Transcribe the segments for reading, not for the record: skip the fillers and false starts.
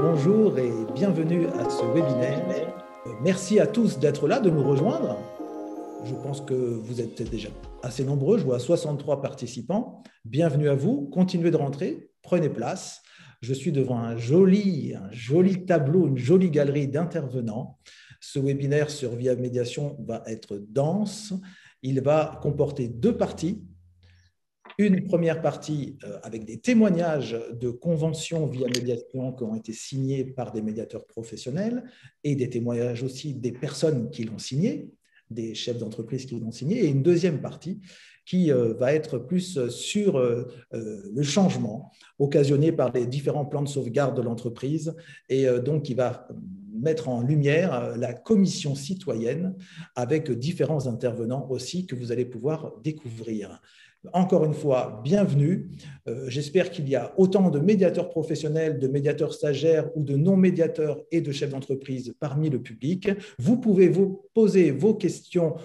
Bonjour et bienvenue à ce webinaire. Merci à tous d'être là, de nous rejoindre. Je pense que vous êtes déjà assez nombreux, je vois 63 participants. Bienvenue à vous, continuez de rentrer, prenez place. Je suis devant un joli tableau, une jolie galerie d'intervenants. Ce webinaire sur Via Médiation va être dense. Il va comporter deux parties. Une première partie avec des témoignages de conventions via médiation qui ont été signés par des médiateurs professionnels et des témoignages aussi des personnes qui l'ont signé, des chefs d'entreprise qui l'ont signé, et une deuxième partie qui va être plus sur le changement occasionné par les différents plans de sauvegarde de l'entreprise et donc qui va mettre en lumière la commission citoyenne avec différents intervenants aussi que vous allez pouvoir découvrir. Encore une fois, bienvenue. J'espère qu'il y a autant de médiateurs professionnels, de médiateurs stagiaires ou de non-médiateurs et de chefs d'entreprise parmi le public. Vous pouvez vous poser vos questions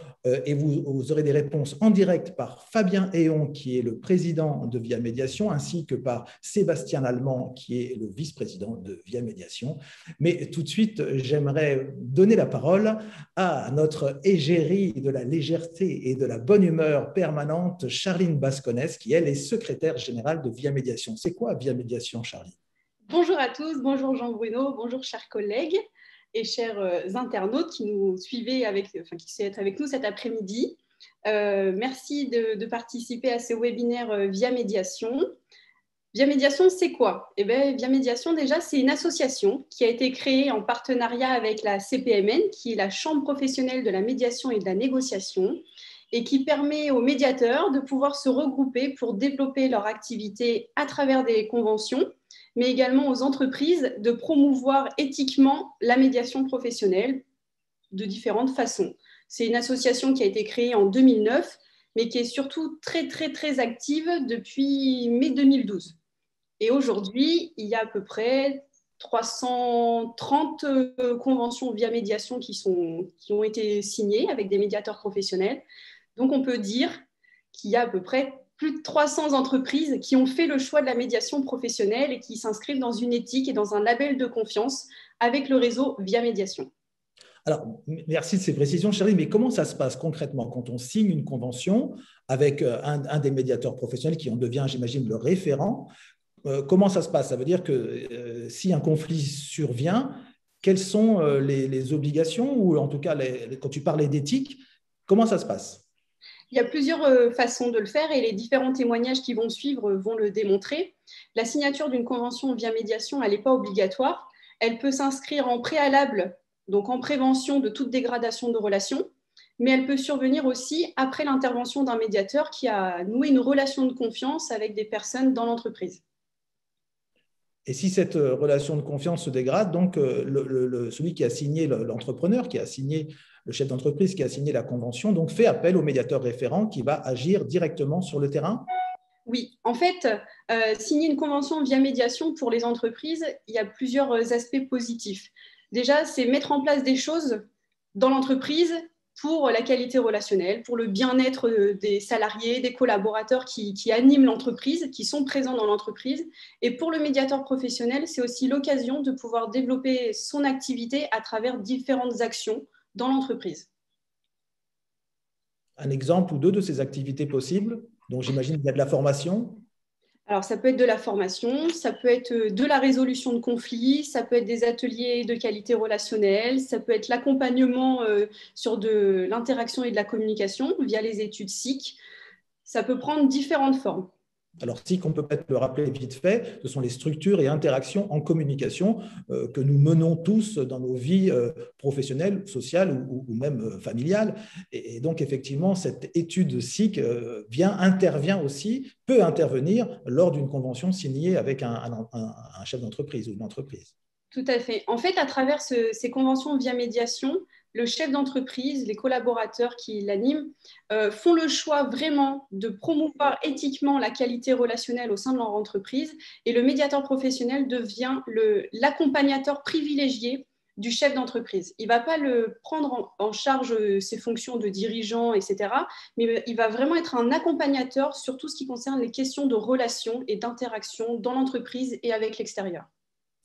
et vous aurez des réponses en direct par Fabien Héon, qui est le président de Via Médiation, ainsi que par Sébastien Lallemand, qui est le vice-président de Via Médiation. Mais tout de suite, j'aimerais donner la parole à notre égérie de la légèreté et de la bonne humeur permanente, Charline Basconès, qui elle est secrétaire générale de Via Médiation. C'est quoi Via Médiation, Charline? Bonjour à tous, bonjour Jean-Bruno, bonjour chers collègues et chers internautes qui nous suivez, qui sont avec nous cet après-midi. Merci de participer à ce webinaire Via Médiation. Via Médiation, c'est quoi? Via Médiation, déjà, c'est une association qui a été créée en partenariat avec la CPMN, qui est la Chambre professionnelle de la médiation et de la négociation, et qui permet aux médiateurs de pouvoir se regrouper pour développer leur activité à travers des conventions, mais également aux entreprises de promouvoir éthiquement la médiation professionnelle de différentes façons. C'est une association qui a été créée en 2009, mais qui est surtout très active depuis mai 2012. Et aujourd'hui, il y a à peu près 330 conventions via médiation qui ont été signées avec des médiateurs professionnels. Donc, on peut dire qu'il y a à peu près plus de 300 entreprises qui ont fait le choix de la médiation professionnelle et qui s'inscrivent dans une éthique et dans un label de confiance avec le réseau Via Médiation. Alors, merci de ces précisions, Charline, mais comment ça se passe concrètement quand on signe une convention avec un des médiateurs professionnels qui en devient, j'imagine, le référent? Comment ça se passe? Ça veut dire que si un conflit survient, quelles sont les obligations ou en tout cas, quand tu parlais d'éthique, comment ça se passe? Il y a plusieurs façons de le faire et les différents témoignages qui vont suivre vont le démontrer. La signature d'une convention via médiation, elle n'est pas obligatoire. Elle peut s'inscrire en préalable, donc en prévention de toute dégradation de relations, mais elle peut survenir aussi après l'intervention d'un médiateur qui a noué une relation de confiance avec des personnes dans l'entreprise. Et si cette relation de confiance se dégrade, donc celui qui a signé, l'entrepreneur qui a signé, le chef d'entreprise qui a signé la convention, donc fait appel au médiateur référent qui va agir directement sur le terrain? Oui, en fait, signer une convention via médiation pour les entreprises, il y a plusieurs aspects positifs. Déjà, c'est mettre en place des choses dans l'entreprise pour la qualité relationnelle, pour le bien-être des salariés, des collaborateurs qui animent l'entreprise, qui sont présents dans l'entreprise. Et pour le médiateur professionnel, c'est aussi l'occasion de pouvoir développer son activité à travers différentes actions dans l'entreprise. Un exemple ou deux de ces activités possibles? Donc, j'imagine qu'il y a de la formation. Alors, ça peut être de la formation, ça peut être de la résolution de conflits, ça peut être des ateliers de qualité relationnelle, ça peut être l'accompagnement sur de l'interaction et de la communication via les études SIC. Ça peut prendre différentes formes. Alors, SIC, on peut peut-être le rappeler vite fait, ce sont les structures et interactions en communication que nous menons tous dans nos vies professionnelles, sociales ou même familiales. Et donc, effectivement, cette étude SIC peut intervenir lors d'une convention signée avec un chef d'entreprise ou une entreprise. Tout à fait. En fait, à travers ces conventions via médiation, le chef d'entreprise, les collaborateurs qui l'animent font le choix vraiment de promouvoir éthiquement la qualité relationnelle au sein de leur entreprise et le médiateur professionnel devient l'accompagnateur privilégié du chef d'entreprise. Il ne va pas le prendre en charge ses fonctions de dirigeant, etc., mais il va vraiment être un accompagnateur sur tout ce qui concerne les questions de relations et d'interaction dans l'entreprise et avec l'extérieur.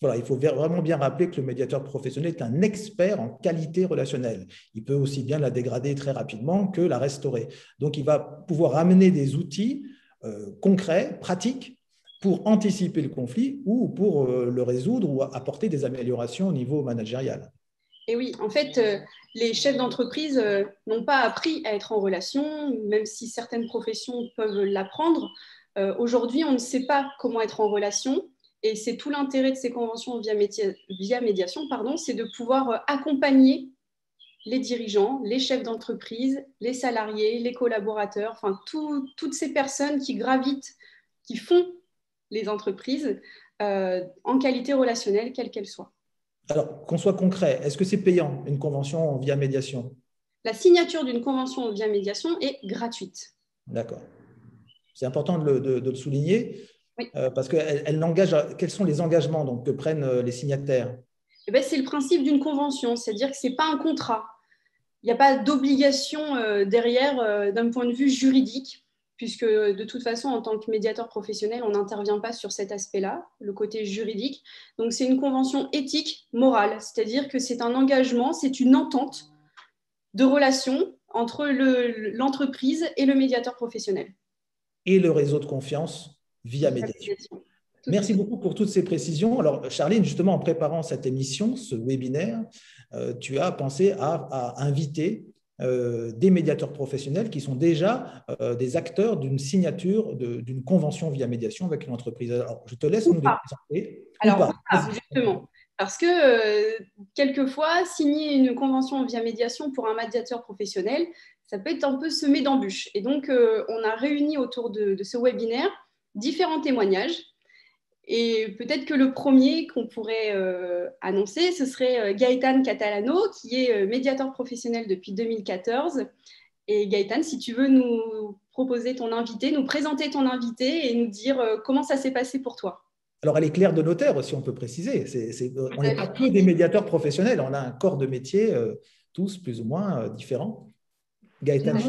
Voilà, il faut vraiment bien rappeler que le médiateur professionnel est un expert en qualité relationnelle. Il peut aussi bien la dégrader très rapidement que la restaurer. Donc, il va pouvoir amener des outils concrets, pratiques, pour anticiper le conflit ou pour le résoudre ou apporter des améliorations au niveau managérial. Et oui, en fait, les chefs d'entreprise n'ont pas appris à être en relation, même si certaines professions peuvent l'apprendre. Aujourd'hui, on ne sait pas comment être en relation. Et c'est tout l'intérêt de ces conventions via médiation, c'est de pouvoir accompagner les dirigeants, les chefs d'entreprise, les salariés, les collaborateurs, enfin toutes ces personnes qui gravitent, qui font les entreprises en qualité relationnelle, quelle qu'elle soit. Alors, qu'on soit concret, est-ce que c'est payant, une convention via médiation? La signature d'une convention via médiation est gratuite. D'accord. C'est important de le souligner, oui. Parce qu'elle engage. Quels sont les engagements donc, que prennent les signataires? C'est le principe d'une convention, c'est-à-dire que ce n'est pas un contrat. Il n'y a pas d'obligation derrière d'un point de vue juridique, puisque de toute façon, en tant que médiateur professionnel, on n'intervient pas sur cet aspect-là, le côté juridique. Donc, c'est une convention éthique, morale, c'est-à-dire que c'est un engagement, c'est une entente de relation entre l'entreprise et le médiateur professionnel. Et le réseau de confiance via médiation. Merci beaucoup pour toutes ces précisions. Alors, Charline, justement, en préparant cette émission, ce webinaire, tu as pensé à inviter des médiateurs professionnels qui sont déjà des acteurs d'une signature d'une convention via médiation avec une entreprise. Alors, je te laisse nous les présenter. Alors, justement, parce que quelquefois, signer une convention via médiation pour un médiateur professionnel, ça peut être un peu semé d'embûches. Et donc, on a réuni autour de ce webinaire différents témoignages. Et peut-être que le premier qu'on pourrait annoncer, ce serait Gaëtan Catalano, qui est médiateur professionnel depuis 2014. Et Gaëtan, si tu veux nous proposer ton invité, nous présenter ton invité et nous dire comment ça s'est passé pour toi. Alors, elle est clerc de notaire, si on peut préciser. On n'est pas que des médiateurs professionnels, on a un corps de métier, tous plus ou moins différents. Gaëtan,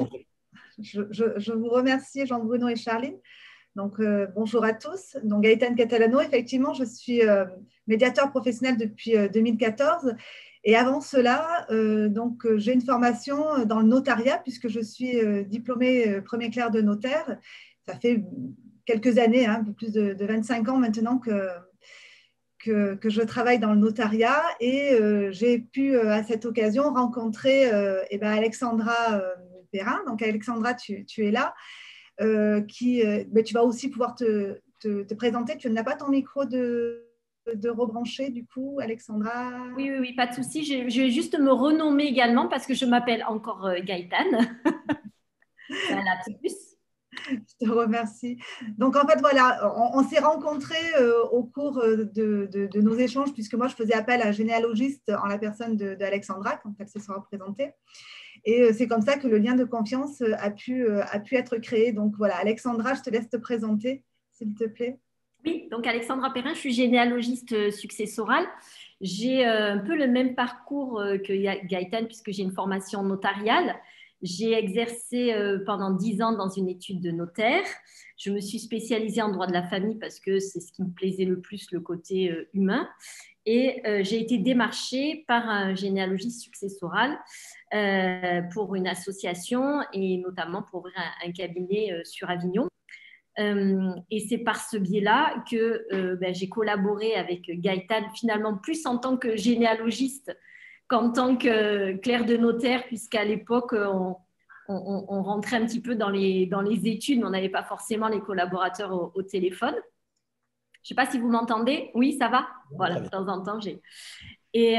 je vous remercie, Jean-Bruno et Charline. Donc, bonjour à tous. Donc, Gaëtan Catalano, effectivement, je suis médiateur professionnel depuis 2014. Et avant cela, j'ai une formation dans le notariat puisque je suis diplômée premier clerc de notaire. Ça fait quelques années, un peu plus de 25 ans maintenant que je travaille dans le notariat et j'ai pu à cette occasion rencontrer Alexandra Perrin. Donc, Alexandra, tu es là. Tu vas aussi pouvoir te présenter. Tu n'as pas ton micro de rebrancher, du coup, Alexandra? Oui, pas de souci. Je vais juste me renommer également parce que je m'appelle encore Gaëtan. C'est un lapsus. Je te remercie. Donc, en fait, voilà, on s'est rencontrés au cours de nos échanges, puisque moi, je faisais appel à un généalogiste en la personne d'Alexandra, quand elle se sera présentée. Et c'est comme ça que le lien de confiance a pu être créé. Donc, voilà, Alexandra, je te laisse te présenter, s'il te plaît. Oui, donc Alexandra Perrin, je suis généalogiste successorale. J'ai un peu le même parcours que Gaëtan, puisque j'ai une formation notariale. J'ai exercé pendant 10 ans dans une étude de notaire. Je me suis spécialisée en droit de la famille parce que c'est ce qui me plaisait le plus, le côté humain. Et j'ai été démarchée par un généalogiste successoral pour une association et notamment pour ouvrir un cabinet sur Avignon. Et c'est par ce biais-là que j'ai collaboré avec Gaëtan, finalement plus en tant que généalogiste qu'en tant que clerc de notaire, puisqu'à l'époque, on rentrait un petit peu dans les études, mais on n'avait pas forcément les collaborateurs au téléphone. Je ne sais pas si vous m'entendez. Oui, ça va? Voilà, de temps en temps, j'ai… Et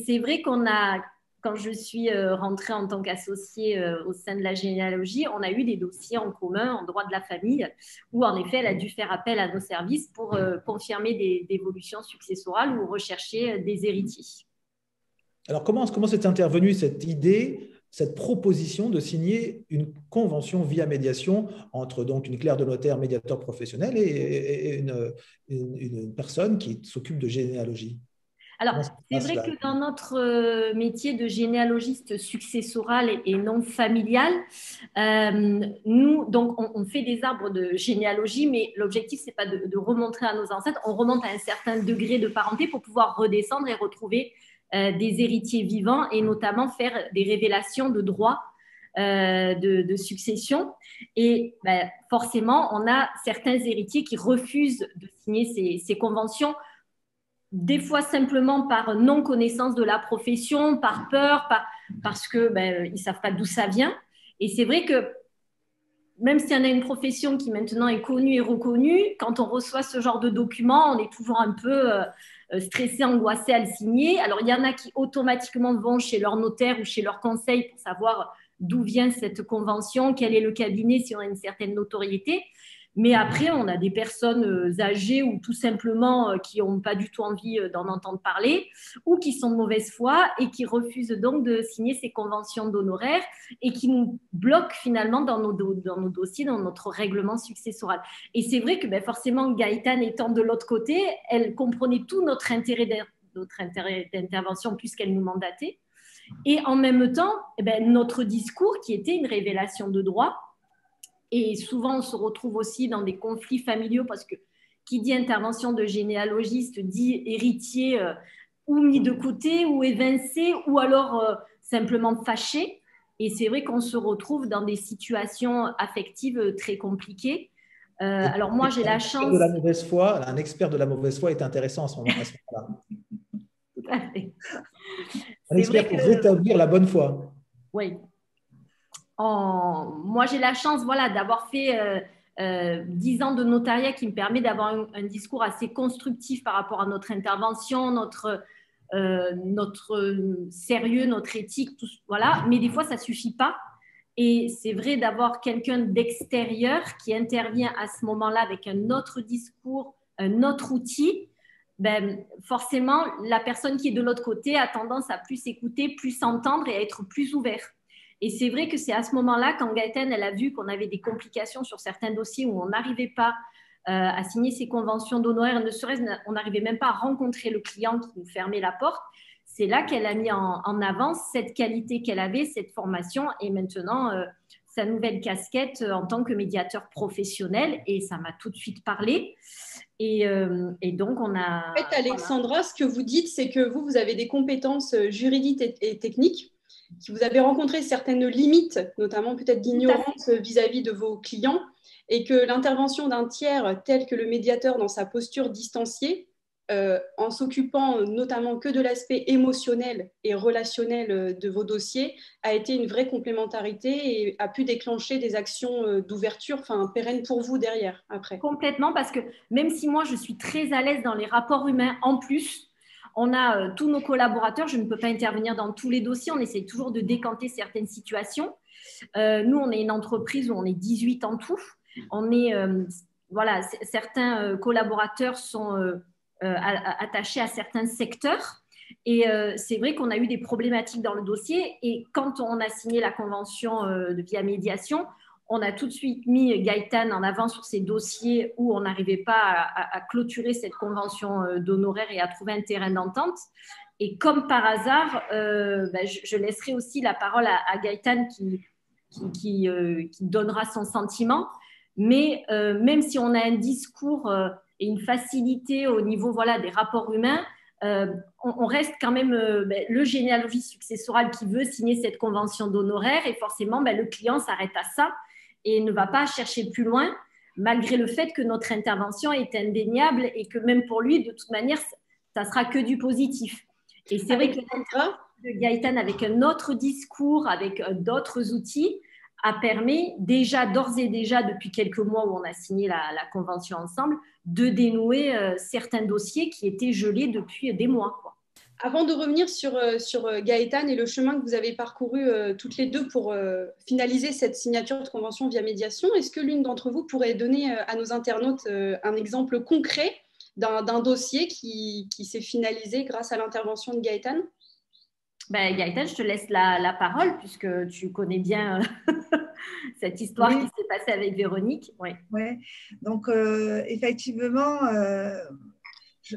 c'est vrai quand je suis rentrée en tant qu'associée au sein de la généalogie, on a eu des dossiers en commun en droit de la famille où, en effet, elle a dû faire appel à nos services pour confirmer des évolutions successorales ou rechercher des héritiers. Alors, comment s'est intervenue cette idée, cette proposition de signer une convention via médiation entre donc une clerc de notaire, médiateur professionnel et une personne qui s'occupe de généalogie? Alors, c'est vrai que dans notre métier de généalogiste successoral et non familial, nous, donc, on fait des arbres de généalogie, mais l'objectif, c'est pas de remontrer à nos ancêtres, on remonte à un certain degré de parenté pour pouvoir redescendre et retrouver des héritiers vivants et notamment faire des révélations de droits de succession. Et ben, forcément, on a certains héritiers qui refusent de signer ces conventions, des fois simplement par non-connaissance de la profession, par peur, parce que ben, ils ne savent pas d'où ça vient. Et c'est vrai que même si on a une profession qui maintenant est connue et reconnue, quand on reçoit ce genre de documents, on est toujours un peu stressé, angoissé à le signer. Alors, il y en a qui automatiquement vont chez leur notaire ou chez leur conseil pour savoir d'où vient cette convention, quel est le cabinet, si on a une certaine notoriété. Mais après, on a des personnes âgées ou tout simplement qui n'ont pas du tout envie d'en entendre parler ou qui sont de mauvaise foi et qui refusent donc de signer ces conventions d'honoraires et qui nous bloquent finalement dans nos dossiers, dans notre règlement successoral. Et c'est vrai que ben, forcément, Gaëtane étant de l'autre côté, elle comprenait tout notre intérêt d'intervention puisqu'elle nous mandatait. Et en même temps, eh ben, notre discours qui était une révélation de droit. Et souvent, on se retrouve aussi dans des conflits familiaux parce que qui dit intervention de généalogiste dit héritier ou mis de côté ou évincé ou alors simplement fâché. Et c'est vrai qu'on se retrouve dans des situations affectives très compliquées. Alors moi, j'ai la chance… Un expert de la mauvaise foi est intéressant à ce moment-là. Tout à fait. Un expert pour rétablir la bonne foi. Oui. Moi, j'ai la chance d'avoir fait 10 ans de notariat qui me permet d'avoir un discours assez constructif par rapport à notre intervention, notre sérieux, notre éthique, tout, voilà. Mais des fois, ça ne suffit pas. Et c'est vrai d'avoir quelqu'un d'extérieur qui intervient à ce moment-là avec un autre discours, un autre outil. Ben, forcément, la personne qui est de l'autre côté a tendance à plus écouter, plus s'entendre et à être plus ouvert. Et c'est vrai que c'est à ce moment-là, quand Gaëtane, elle a vu qu'on avait des complications sur certains dossiers où on n'arrivait pas à signer ces conventions d'honoraires, on n'arrivait même pas à rencontrer le client qui nous fermait la porte, c'est là qu'elle a mis en avant cette qualité qu'elle avait, cette formation et maintenant sa nouvelle casquette en tant que médiateur professionnel. Et ça m'a tout de suite parlé. Et donc, on a… En fait, Alexandra, ce que vous dites, c'est que vous avez des compétences juridiques et techniques, que vous avez rencontré certaines limites, notamment peut-être d'ignorance vis-à-vis de vos clients, et que l'intervention d'un tiers tel que le médiateur dans sa posture distanciée, en s'occupant notamment que de l'aspect émotionnel et relationnel de vos dossiers, a été une vraie complémentarité et a pu déclencher des actions d'ouverture pérennes pour vous derrière, après. Complètement, parce que même si moi, je suis très à l'aise dans les rapports humains, en plus, on a tous nos collaborateurs, je ne peux pas intervenir dans tous les dossiers, on essaie toujours de décanter certaines situations. Nous, on est une entreprise où on est 18 en tout. On est, certains collaborateurs sont attachés à certains secteurs. Et c'est vrai qu'on a eu des problématiques dans le dossier. Et quand on a signé la convention via médiation, on a tout de suite mis Gaëtane en avant sur ces dossiers où on n'arrivait pas à clôturer cette convention d'honoraires et à trouver un terrain d'entente. Et comme par hasard, je laisserai aussi la parole à Gaëtane qui donnera son sentiment. Mais même si on a un discours et une facilité au niveau des rapports humains, on reste quand même le généalogiste successoral qui veut signer cette convention d'honoraires et forcément, le client s'arrête à ça et ne va pas chercher plus loin, malgré le fait que notre intervention est indéniable et que même pour lui, de toute manière, ça sera que du positif. Et c'est vrai que Gaëtane, avec un autre discours, avec d'autres outils, a permis d'ores et déjà, depuis quelques mois où on a signé la convention ensemble, de dénouer certains dossiers qui étaient gelés depuis des mois, quoi. Avant de revenir sur Gaëtane et le chemin que vous avez parcouru toutes les deux pour finaliser cette signature de convention via médiation, est-ce que l'une d'entre vous pourrait donner à nos internautes un exemple concret d'un dossier qui s'est finalisé grâce à l'intervention de Gaëtane ? Gaëtane, je te laisse la parole puisque tu connais bien cette histoire qui s'est passée avec Véronique. Oui. Ouais. Donc, effectivement…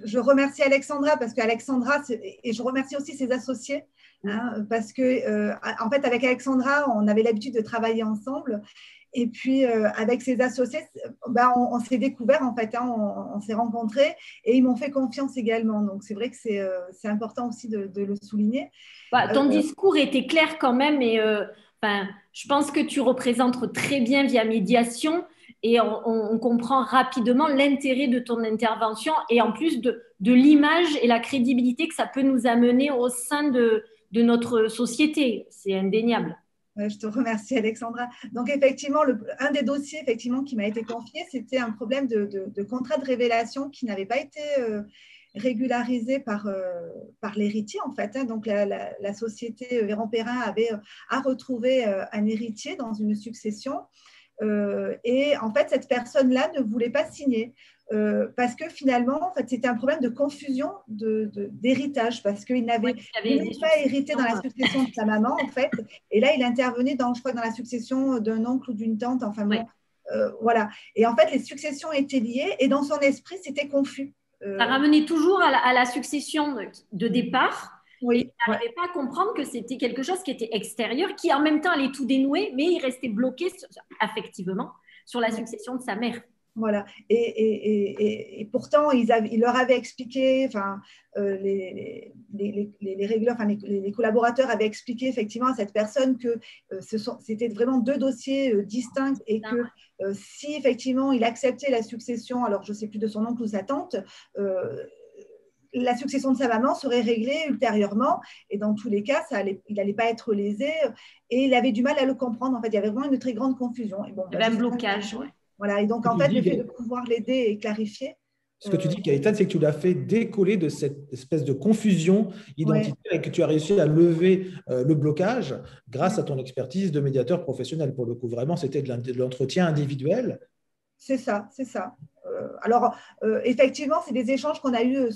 je remercie Alexandra parce qu'Alexandra, et je remercie aussi ses associés, hein, parce que, en fait, avec Alexandra, on avait l'habitude de travailler ensemble. Et puis, avec ses associés, ben, on s'est découvert, en fait, hein, on s'est rencontrés et ils m'ont fait confiance également. Donc, c'est vrai que c'est important aussi de le souligner. Bah, ton discours était clair quand même et enfin, je pense que tu représentes très bien via médiation et on comprend rapidement l'intérêt de ton intervention et en plus de l'image et la crédibilité que ça peut nous amener au sein de notre société. C'est indéniable. Je te remercie, Alexandra. Donc, effectivement, un des dossiers effectivement, qui m'a été confié, c'était un problème de contrat de révélation qui n'avait pas été régularisé par l'héritier, en fait. Hein. Donc, la société Véran-Perrin avait à retrouver un héritier dans une succession. Et en fait, cette personne-là ne voulait pas signer. Parce que finalement, en fait, c'était un problème de confusion d'héritage, parce qu'il n'avait pas hérité dans la succession de sa maman, en fait, et là, il intervenait je crois, dans la succession d'un oncle ou d'une tante, enfin bon, voilà. Et en fait, les successions étaient liées, et dans son esprit, c'était confus. Ça ramenait toujours à la succession de départ. Oui, et il n'arrivait pas à comprendre que c'était quelque chose qui était extérieur, qui en même temps allait tout dénouer, mais il restait bloqué affectivement sur la succession de sa mère. Voilà. Et pourtant, il leur avait expliqué, enfin, les régleurs, enfin, les collaborateurs avaient expliqué effectivement à cette personne que c'était vraiment deux dossiers distincts et que si effectivement il acceptait la succession, alors je ne sais plus de son oncle ou sa tante, la succession de sa maman serait réglée ultérieurement et dans tous les cas, il n'allait pas être lésé et il avait du mal à le comprendre. En fait, il y avait vraiment une très grande confusion. Et bon, il y avait un blocage, oui. Voilà, et donc en fait, le fait de pouvoir l'aider et clarifier. Ce que tu dis, Gaëtan, c'est que tu l'as fait décoller de cette espèce de confusion identitaire et que tu as réussi à lever le blocage grâce à ton expertise de médiateur professionnel. Pour le coup, vraiment, c'était de l'entretien individuel. C'est ça, c'est ça. Alors, effectivement, c'est des échanges qu'on a eus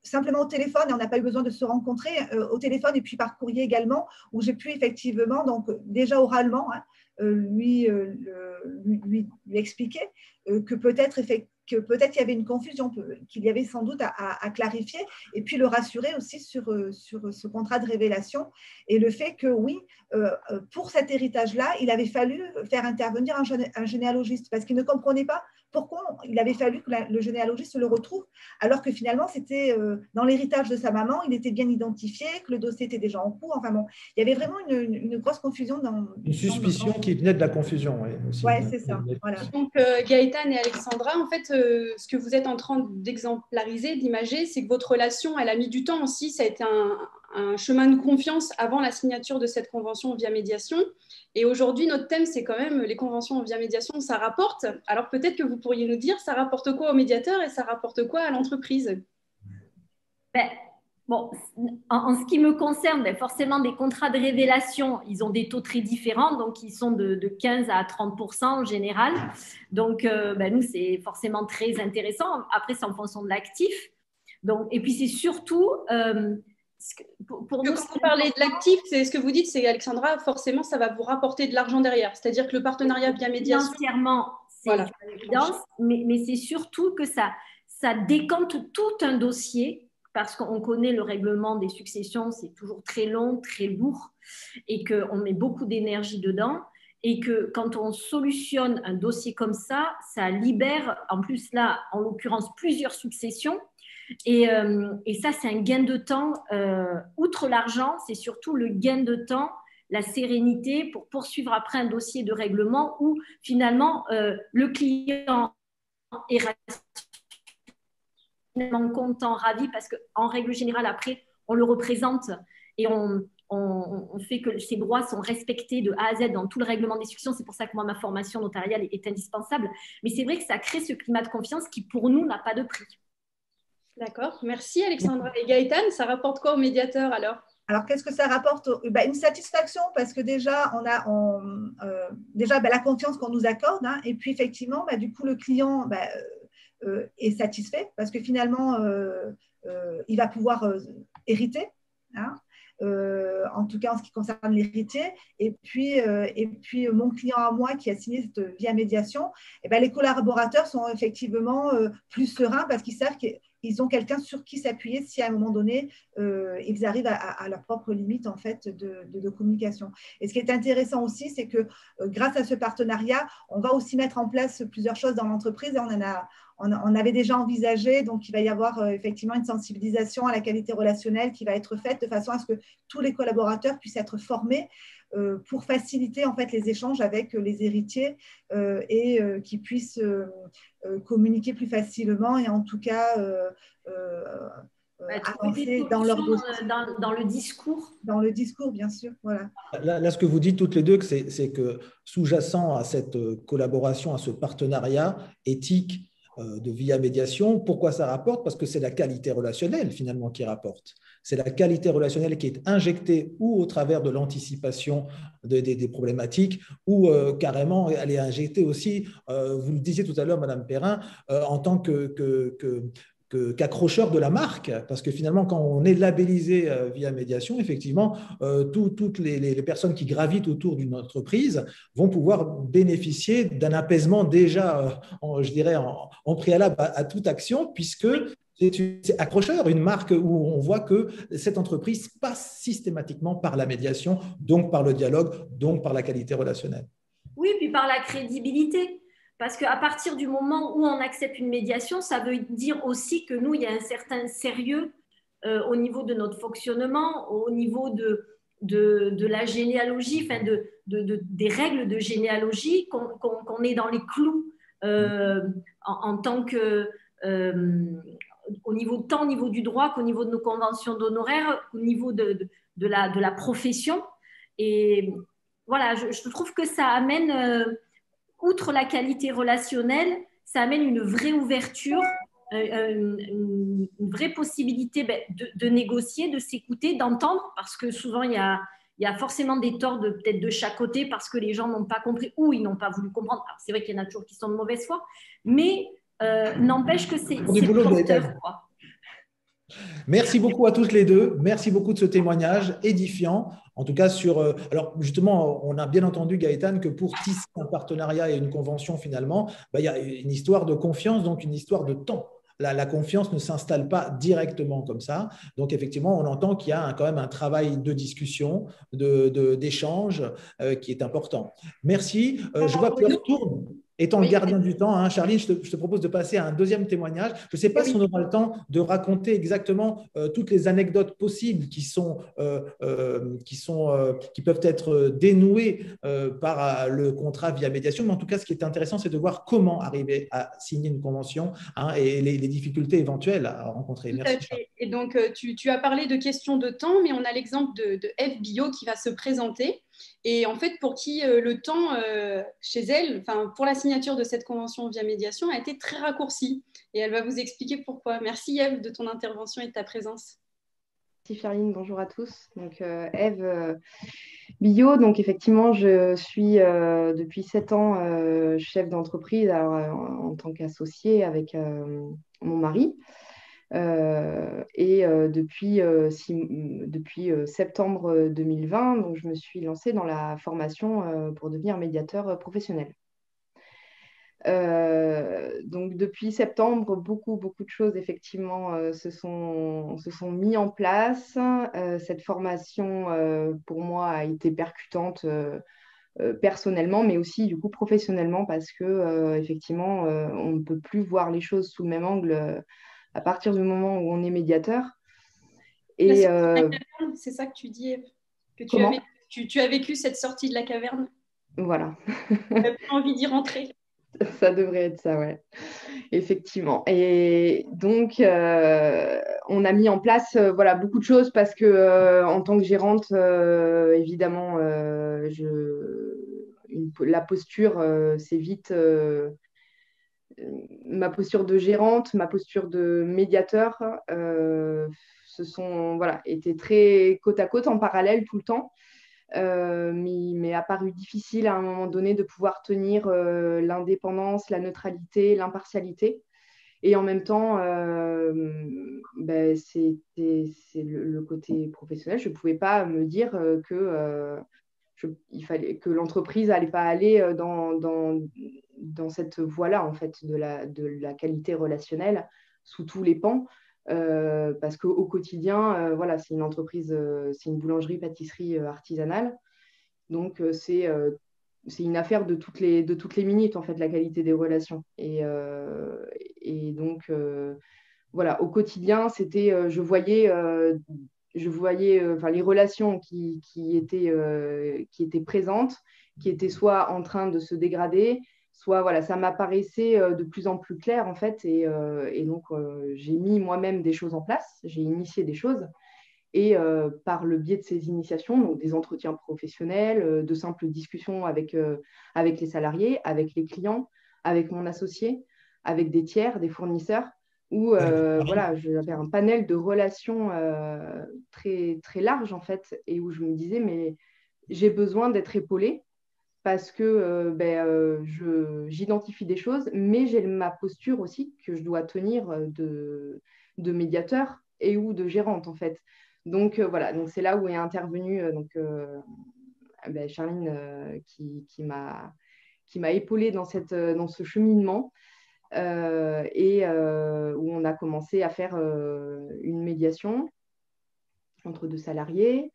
simplement au téléphone et on n'a pas eu besoin de se rencontrer au téléphone et puis par courrier également, où j'ai pu effectivement, donc déjà oralement, hein, lui expliquer que peut-être il y avait une confusion, qu'il y avait sans doute à clarifier, et puis le rassurer aussi sur ce contrat de révélation et le fait que oui, pour cet héritage-là, il avait fallu faire intervenir un généalogiste parce qu'il ne comprenait pas pourquoi il avait fallu que le généalogiste le retrouve, alors que finalement, c'était dans l'héritage de sa maman, il était bien identifié, que le dossier était déjà en cours. Enfin bon, il y avait vraiment une grosse confusion. Une suspicion qui venait de la confusion. Oui, c'est ça. Voilà. Donc, Gaëtan et Alexandra, en fait, ce que vous êtes en train d'exemplariser, d'imager, c'est que votre relation, elle a mis du temps aussi. Ça a été un chemin de confiance avant la signature de cette convention via médiation. Et aujourd'hui, notre thème, c'est quand même les conventions via médiation, ça rapporte. Alors peut-être que vous pourriez nous dire, ça rapporte quoi au médiateur et ça rapporte quoi à l'entreprise? Bon, en ce qui me concerne, forcément, des contrats de révélation, ils ont des taux très différents, donc ils sont de 15 à 30% en général. Donc, nous, c'est forcément très intéressant. Après, c'est en fonction de l'actif. Donc, et puis, c'est surtout... pour nous, quand vous parlez de l'actif, c'est ce que vous dites, c'est Alexandra, forcément, ça va vous rapporter de l'argent derrière. C'est-à-dire que le partenariat via médiation… Financièrement, c'est une évidence, mais c'est surtout que ça décante tout un dossier parce qu'on connaît le règlement des successions, c'est toujours très long, très lourd et qu'on met beaucoup d'énergie dedans et que quand on solutionne un dossier comme ça libère, en plus là, en l'occurrence, plusieurs successions. Et ça, c'est un gain de temps. Outre l'argent, c'est surtout le gain de temps, la sérénité pour poursuivre après un dossier de règlement où finalement le client est finalement content, ravi, parce qu'en règle générale, après, on le représente et on fait que ses droits sont respectés de A à Z dans tout le règlement des successions. C'est pour ça que moi, ma formation notariale est indispensable. Mais c'est vrai que ça crée ce climat de confiance qui, pour nous, n'a pas de prix. D'accord, merci Alexandra. Et Gaëtan, ça rapporte quoi au médiateur alors? Alors, qu'est-ce que ça rapporte? Une satisfaction parce que déjà, on a la confiance qu'on nous accorde, hein, et puis effectivement, du coup, le client est satisfait parce que finalement, il va pouvoir hériter, hein, en tout cas en ce qui concerne l'héritier. Et puis, mon client à moi qui a signé cette via médiation, les collaborateurs sont effectivement plus sereins parce qu'ils savent ils ont quelqu'un sur qui s'appuyer si à un moment donné, ils arrivent à leur propre limite en fait, de communication. Et ce qui est intéressant aussi, c'est que grâce à ce partenariat, on va aussi mettre en place plusieurs choses dans l'entreprise. Et on avait déjà envisagé, donc il va y avoir effectivement une sensibilisation à la qualité relationnelle qui va être faite de façon à ce que tous les collaborateurs puissent être formés pour faciliter en fait les échanges avec les héritiers et qu'ils puissent communiquer plus facilement et en tout cas avancer dans leur dans le discours. Dans le discours, bien sûr. Voilà. Là, ce que vous dites toutes les deux, c'est que sous-jacent à cette collaboration, à ce partenariat éthique de Via Médiation, pourquoi ça rapporte? Parce que c'est la qualité relationnelle finalement qui rapporte. C'est la qualité relationnelle qui est injectée ou au travers de l'anticipation des problématiques ou carrément elle est injectée aussi, vous le disiez tout à l'heure Madame Perrin, en tant qu'accrocheur de la marque, parce que finalement, quand on est labellisé Via Médiation, effectivement, toutes les personnes qui gravitent autour d'une entreprise vont pouvoir bénéficier d'un apaisement déjà, je dirais, en préalable à toute action, puisque c'est accrocheur, une marque où on voit que cette entreprise passe systématiquement par la médiation, donc par le dialogue, donc par la qualité relationnelle. Oui, puis par la crédibilité. Parce qu'à partir du moment où on accepte une médiation, ça veut dire aussi que nous, il y a un certain sérieux au niveau de notre fonctionnement, au niveau de la généalogie, enfin des règles de généalogie, qu'on est dans les clous en tant que, tant au niveau du droit qu'au niveau de nos conventions d'honoraires, au niveau de la profession. Et voilà, je trouve que ça amène... outre la qualité relationnelle, ça amène une vraie ouverture, une vraie possibilité de négocier, de s'écouter, d'entendre, parce que souvent, il y a forcément des torts peut-être de chaque côté parce que les gens n'ont pas compris ou ils n'ont pas voulu comprendre. Alors, c'est vrai qu'il y en a toujours qui sont de mauvaise foi, mais n'empêche que c'est porteur, quoi. Merci beaucoup à toutes les deux. Merci beaucoup de ce témoignage édifiant. En tout cas, alors justement, on a bien entendu, Gaëtane, que pour tisser un partenariat et une convention, finalement, il y a une histoire de confiance, donc une histoire de temps. La confiance ne s'installe pas directement comme ça. Donc, effectivement, on entend qu'il y a quand même un travail de discussion, d'échange qui est important. Merci. Je vois que l'heure tourne. Étant le gardien du temps, hein, Charline, je te propose de passer à un deuxième témoignage. Je ne sais pas si on aura le temps de raconter exactement toutes les anecdotes possibles qui peuvent être dénouées par le contrat Via Médiation. Mais en tout cas, ce qui est intéressant, c'est de voir comment arriver à signer une convention et les difficultés éventuelles à rencontrer. Merci. Et donc, tu as parlé de questions de temps, mais on a l'exemple de Eve Billot qui va se présenter. Et en fait, pour qui le temps chez elle, pour la signature de cette convention Via Médiation, a été très raccourci. Et elle va vous expliquer pourquoi. Merci Eve de ton intervention et de ta présence. Merci Charline, bonjour à tous. Donc Eve Billot, donc effectivement, je suis depuis 7 ans chef d'entreprise en tant qu'associée avec mon mari. Depuis septembre 2020, donc je me suis lancée dans la formation pour devenir médiateur professionnel. Donc depuis septembre, beaucoup de choses effectivement se sont mis en place. Cette formation pour moi a été percutante personnellement, mais aussi du coup professionnellement parce que effectivement on ne peut plus voir les choses sous le même angle à partir du moment où on est médiateur. Et c'est ça que tu dis, Eve, que tu as vécu cette sortie de la caverne. Voilà. Tu n'as plus envie d'y rentrer. Ça devrait être ça, ouais. Effectivement. Et donc, on a mis en place beaucoup de choses parce que en tant que gérante, évidemment, la posture, c'est vite... ma posture de gérante, ma posture de médiateur étaient très côte à côte en parallèle tout le temps. Mais a paru difficile à un moment donné de pouvoir tenir l'indépendance, la neutralité, l'impartialité. Et en même temps, c'est le côté professionnel. Je ne pouvais pas me dire il fallait que l'entreprise n'allait pas aller dans cette voie-là, en fait, de la qualité relationnelle, sous tous les pans. Parce qu'au quotidien, voilà, c'est une entreprise, c'est une boulangerie-pâtisserie artisanale. Donc, c'est une affaire de toutes les minutes, en fait, la qualité des relations. Et donc, voilà, au quotidien, c'était, je voyais enfin, les relations qui étaient présentes, qui étaient soit en train de se dégrader, soit voilà, ça m'apparaissait de plus en plus clair en fait. Et donc, j'ai mis moi-même des choses en place, j'ai initié des choses. Et par le biais de ces initiations, donc des entretiens professionnels, de simples discussions avec les salariés, avec les clients, avec mon associé, avec des tiers, des fournisseurs, où voilà, j'avais un panel de relations très, très large en fait, et où je me disais, mais j'ai besoin d'être épaulée parce que j'identifie des choses, mais j'ai ma posture aussi que je dois tenir de médiateur et ou de gérante en fait. Donc voilà, donc c'est là où est intervenue Charline qui m'a épaulée dans ce cheminement où on a commencé à faire une médiation entre deux salariés.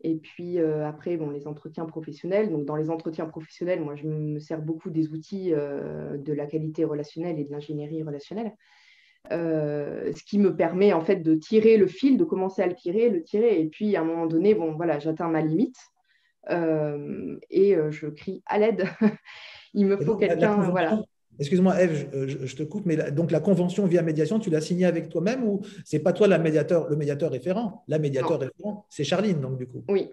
Et puis après, bon, les entretiens professionnels. Donc, dans les entretiens professionnels, moi, je me sers beaucoup des outils de la qualité relationnelle et de l'ingénierie relationnelle. Ce qui me permet en fait de tirer le fil, de commencer à le tirer. Et puis, à un moment donné, bon, voilà, j'atteins ma limite et je crie à l'aide. Il me faut quelqu'un, voilà. Excuse-moi, Ève, je te coupe, mais donc la convention via médiation, tu l'as signée avec toi-même ou c'est pas toi le médiateur référent? La médiateur référent, c'est Charline, donc du coup. Oui.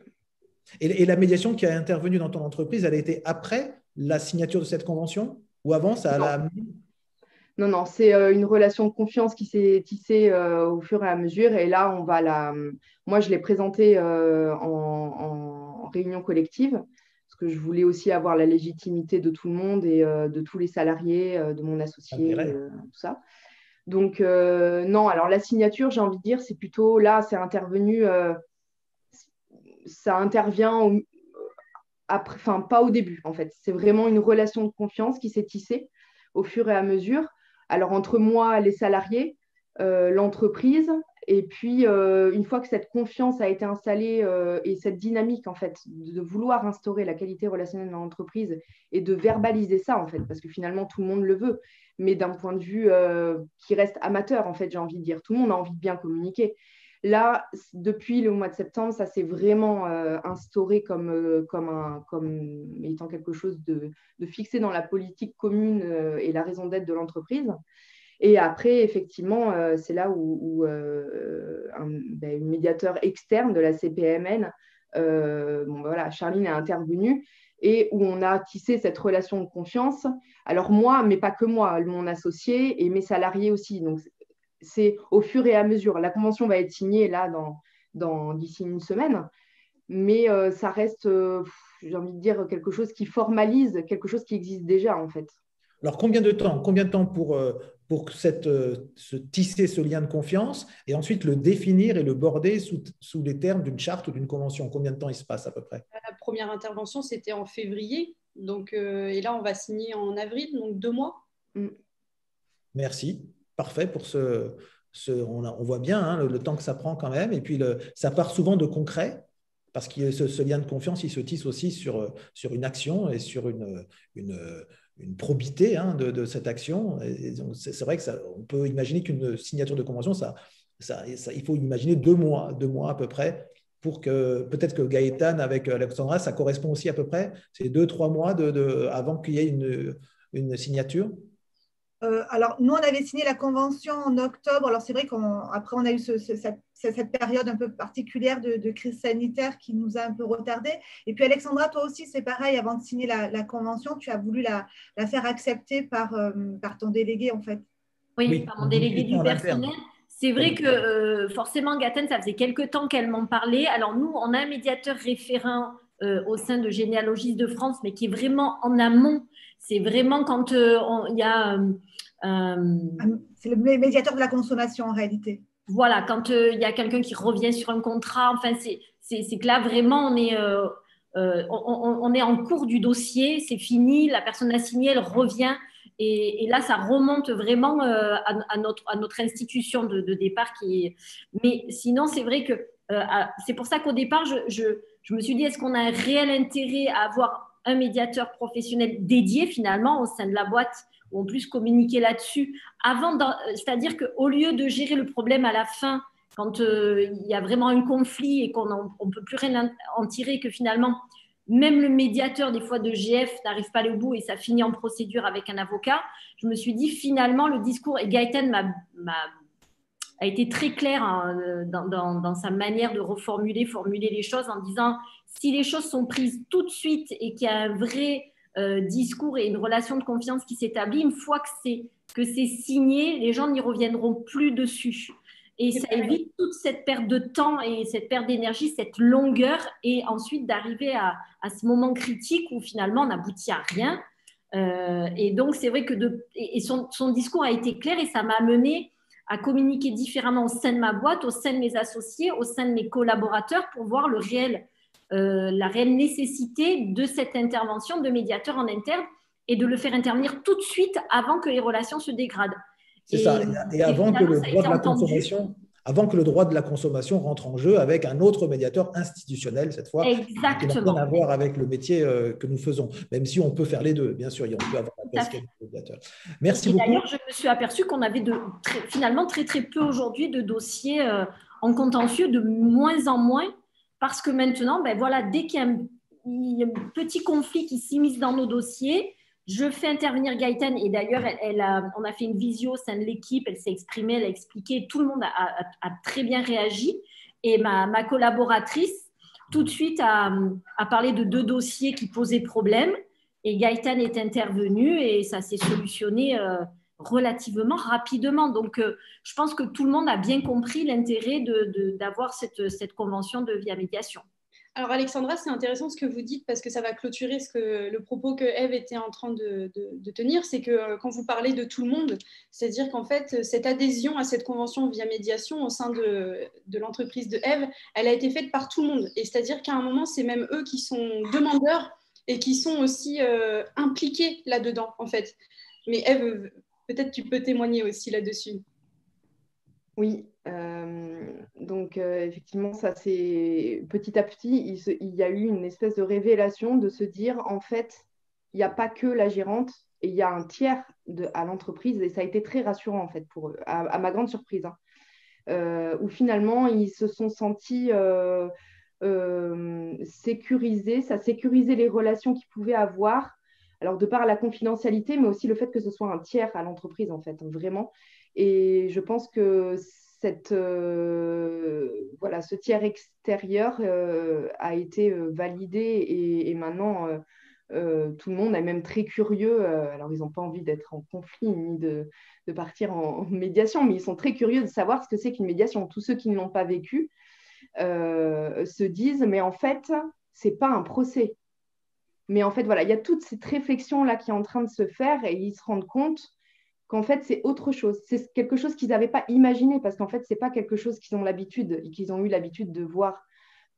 Et la médiation qui a intervenu dans ton entreprise, elle a été après la signature de cette convention ou avant ça Non, c'est une relation de confiance qui s'est tissée au fur et à mesure. Et là, moi, je l'ai présentée en réunion collective. Parce que je voulais aussi avoir la légitimité de tout le monde et de tous les salariés, de mon associé, tout ça. Donc, non, alors la signature, j'ai envie de dire, c'est plutôt là, c'est intervenu, ça intervient après, enfin, pas au début, en fait. C'est vraiment une relation de confiance qui s'est tissée au fur et à mesure. Alors, entre moi, les salariés, l'entreprise, et puis, une fois que cette confiance a été installée et cette dynamique, en fait, de vouloir instaurer la qualité relationnelle dans l'entreprise et de verbaliser ça, en fait, parce que finalement, tout le monde le veut, mais d'un point de vue qui reste amateur, en fait, j'ai envie de dire. Tout le monde a envie de bien communiquer. Là, depuis le mois de septembre, ça s'est vraiment instauré comme étant quelque chose de fixé dans la politique commune et la raison d'être de l'entreprise. Et après, effectivement, c'est là où une médiateur externe de la CPMN, voilà, Charline a intervenu et où on a tissé cette relation de confiance. Alors moi, mais pas que moi, mon associé et mes salariés aussi. Donc, c'est au fur et à mesure. La convention va être signée là d'ici une semaine, mais ça reste, j'ai envie de dire, quelque chose qui formalise quelque chose qui existe déjà en fait. Alors, combien de temps pour se tisser ce lien de confiance et ensuite le définir et le border sous les termes d'une charte ou d'une convention? Combien de temps il se passe à peu près? La première intervention, c'était en février. Donc, et là, on va signer en avril, donc 2 mois. Merci. Parfait pour on voit bien hein, le temps que ça prend quand même. Et puis, ça part souvent de concret. Parce que ce lien de confiance, il se tisse aussi sur une action et sur une probité hein, de cette action. C'est vrai qu'on peut imaginer qu'une signature de convention, il faut imaginer 2 mois à peu près, pour que peut-être que Gaëtan avec Alexandra, ça correspond aussi à peu près, c'est 2-3 mois avant qu'il y ait une signature. Alors, nous, on avait signé la convention en octobre. Alors, c'est vrai qu'après, on a eu cette période un peu particulière de crise sanitaire qui nous a un peu retardé. Et puis, Alexandra, toi aussi, c'est pareil. Avant de signer la convention, tu as voulu la faire accepter par ton délégué, en fait. Oui, par mon délégué du personnel. C'est vrai que forcément, Gaëtan, ça faisait quelques temps qu'elle m'en parlait. Alors, nous, on a un médiateur référent au sein de Généalogistes de France, mais qui est vraiment en amont. C'est vraiment quand il y a… c'est le médiateur de la consommation en réalité. Voilà, quand il y a quelqu'un qui revient sur un contrat, enfin, c'est que là, vraiment, on est en cours du dossier, c'est fini, la personne a signé, elle revient. Et là, ça remonte vraiment à notre institution de départ. Mais sinon, c'est vrai que c'est pour ça qu'au départ, je me suis dit, est-ce qu'on a un réel intérêt à avoir un médiateur professionnel dédié finalement au sein de la boîte où on puisse communiquer là-dessus c'est-à-dire qu'au lieu de gérer le problème à la fin, quand il y a vraiment un conflit et qu'on ne peut plus rien en tirer, que finalement, même le médiateur des fois de GF n'arrive pas au bout et ça finit en procédure avec un avocat, je me suis dit finalement le discours, et Gaëtan a été très clair dans sa manière de formuler les choses en disant si les choses sont prises tout de suite et qu'il y a un vrai discours et une relation de confiance qui s'établit, une fois que c'est signé, les gens n'y reviendront plus dessus. Et ça évite toute cette perte de temps et cette perte d'énergie, cette longueur, et ensuite d'arriver à ce moment critique où finalement on n'aboutit à rien. Et donc c'est vrai que son discours a été clair et ça m'a amené à communiquer différemment au sein de ma boîte, au sein de mes associés, au sein de mes collaborateurs pour voir la réelle nécessité de cette intervention de médiateur en interne et de le faire intervenir tout de suite avant que les relations se dégradent. C'est ça. Et avant que le droit de la consommation rentre en jeu avec un autre médiateur institutionnel, cette fois, exactement, qui n'a rien à voir avec le métier que nous faisons, même si on peut faire les deux, bien sûr, on peut avoir la casquette de médiateur. Merci beaucoup. D'ailleurs, je me suis aperçue qu'on avait finalement très peu aujourd'hui de dossiers en contentieux, de moins en moins, parce que maintenant, dès qu'il y a un petit conflit qui s'immisce dans nos dossiers, je fais intervenir Gaëtan, et d'ailleurs, on a fait une visio au sein de l'équipe, elle s'est exprimée, elle a expliqué, tout le monde a très bien réagi. Et ma collaboratrice, tout de suite, a parlé de 2 dossiers qui posaient problème. Et Gaëtan est intervenu et ça s'est solutionné relativement rapidement. Donc, je pense que tout le monde a bien compris l'intérêt d'avoir cette convention de via médiation. Alors Alexandra, c'est intéressant ce que vous dites parce que ça va clôturer le propos que Ève était en train de tenir, c'est que quand vous parlez de tout le monde, c'est-à-dire qu'en fait, cette adhésion à cette convention via médiation au sein de l'entreprise de Ève, elle a été faite par tout le monde. Et c'est-à-dire qu'à un moment, c'est même eux qui sont demandeurs et qui sont aussi impliqués là-dedans, en fait. Mais Ève, peut-être tu peux témoigner aussi là-dessus. Oui, donc effectivement, ça c'est petit à petit, il y a eu une espèce de révélation de se dire en fait, il n'y a pas que la gérante et il y a un tiers à l'entreprise et ça a été très rassurant en fait pour eux, à ma grande surprise, où finalement ils se sont sentis sécurisés, ça sécurisait les relations qu'ils pouvaient avoir, alors de par la confidentialité, mais aussi le fait que ce soit un tiers à l'entreprise en fait, vraiment. Et je pense que ce tiers extérieur a été validé et maintenant tout le monde est même très curieux. Alors ils n'ont pas envie d'être en conflit ni de partir en médiation, mais ils sont très curieux de savoir ce que c'est qu'une médiation. Tous ceux qui ne l'ont pas vécu se disent, mais en fait, ce n'est pas un procès. Mais en fait, voilà, il y a toute cette réflexion-là qui est en train de se faire et ils se rendent compte qu'en fait, c'est autre chose. C'est quelque chose qu'ils n'avaient pas imaginé parce qu'en fait, ce n'est pas quelque chose qu'ils ont eu l'habitude de voir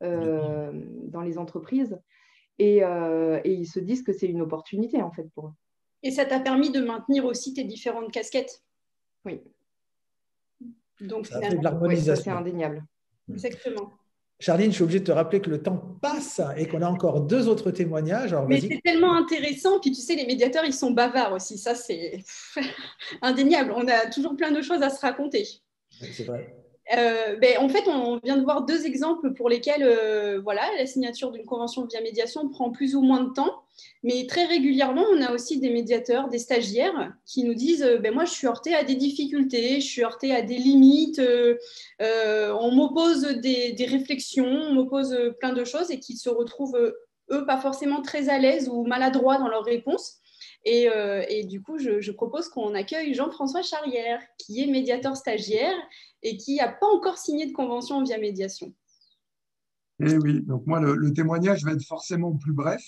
dans les entreprises. Et ils se disent que c'est une opportunité, en fait, pour eux. Et ça t'a permis de maintenir aussi tes différentes casquettes. Oui. Donc, ça fait de l'harmonisation. Ça, c'est indéniable. Exactement. Charline, je suis obligée de te rappeler que le temps passe et qu'on a encore 2 autres témoignages. Alors, mais c'est tellement intéressant. Puis tu sais, les médiateurs, ils sont bavards aussi. Ça, c'est indéniable. On a toujours plein de choses à se raconter. C'est vrai. En fait, on vient de voir 2 exemples pour lesquels la signature d'une convention via médiation prend plus ou moins de temps. Mais très régulièrement, on a aussi des médiateurs, des stagiaires qui nous disent moi, je suis heurtée à des difficultés, je suis heurtée à des limites, on m'oppose des réflexions, on m'oppose plein de choses et qui se retrouvent, eux, pas forcément très à l'aise ou maladroits dans leurs réponses. Et du coup, je propose qu'on accueille Jean-François Charrière, qui est médiateur stagiaire et qui n'a pas encore signé de convention via médiation. Eh oui, donc moi, le témoignage va être forcément plus bref.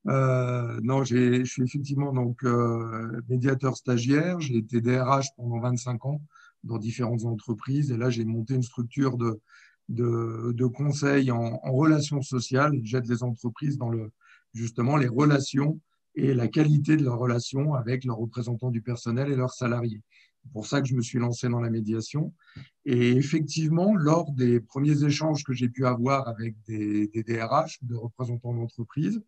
Non, je suis effectivement médiateur stagiaire. J'ai été DRH pendant 25 ans dans différentes entreprises. Et là, j'ai monté une structure de conseil en relations sociales. J'aide les entreprises dans justement les relations et la qualité de leur relation avec leurs représentants du personnel et leurs salariés. C'est pour ça que je me suis lancé dans la médiation. Et effectivement, lors des premiers échanges que j'ai pu avoir avec des DRH, des représentants d'entreprise,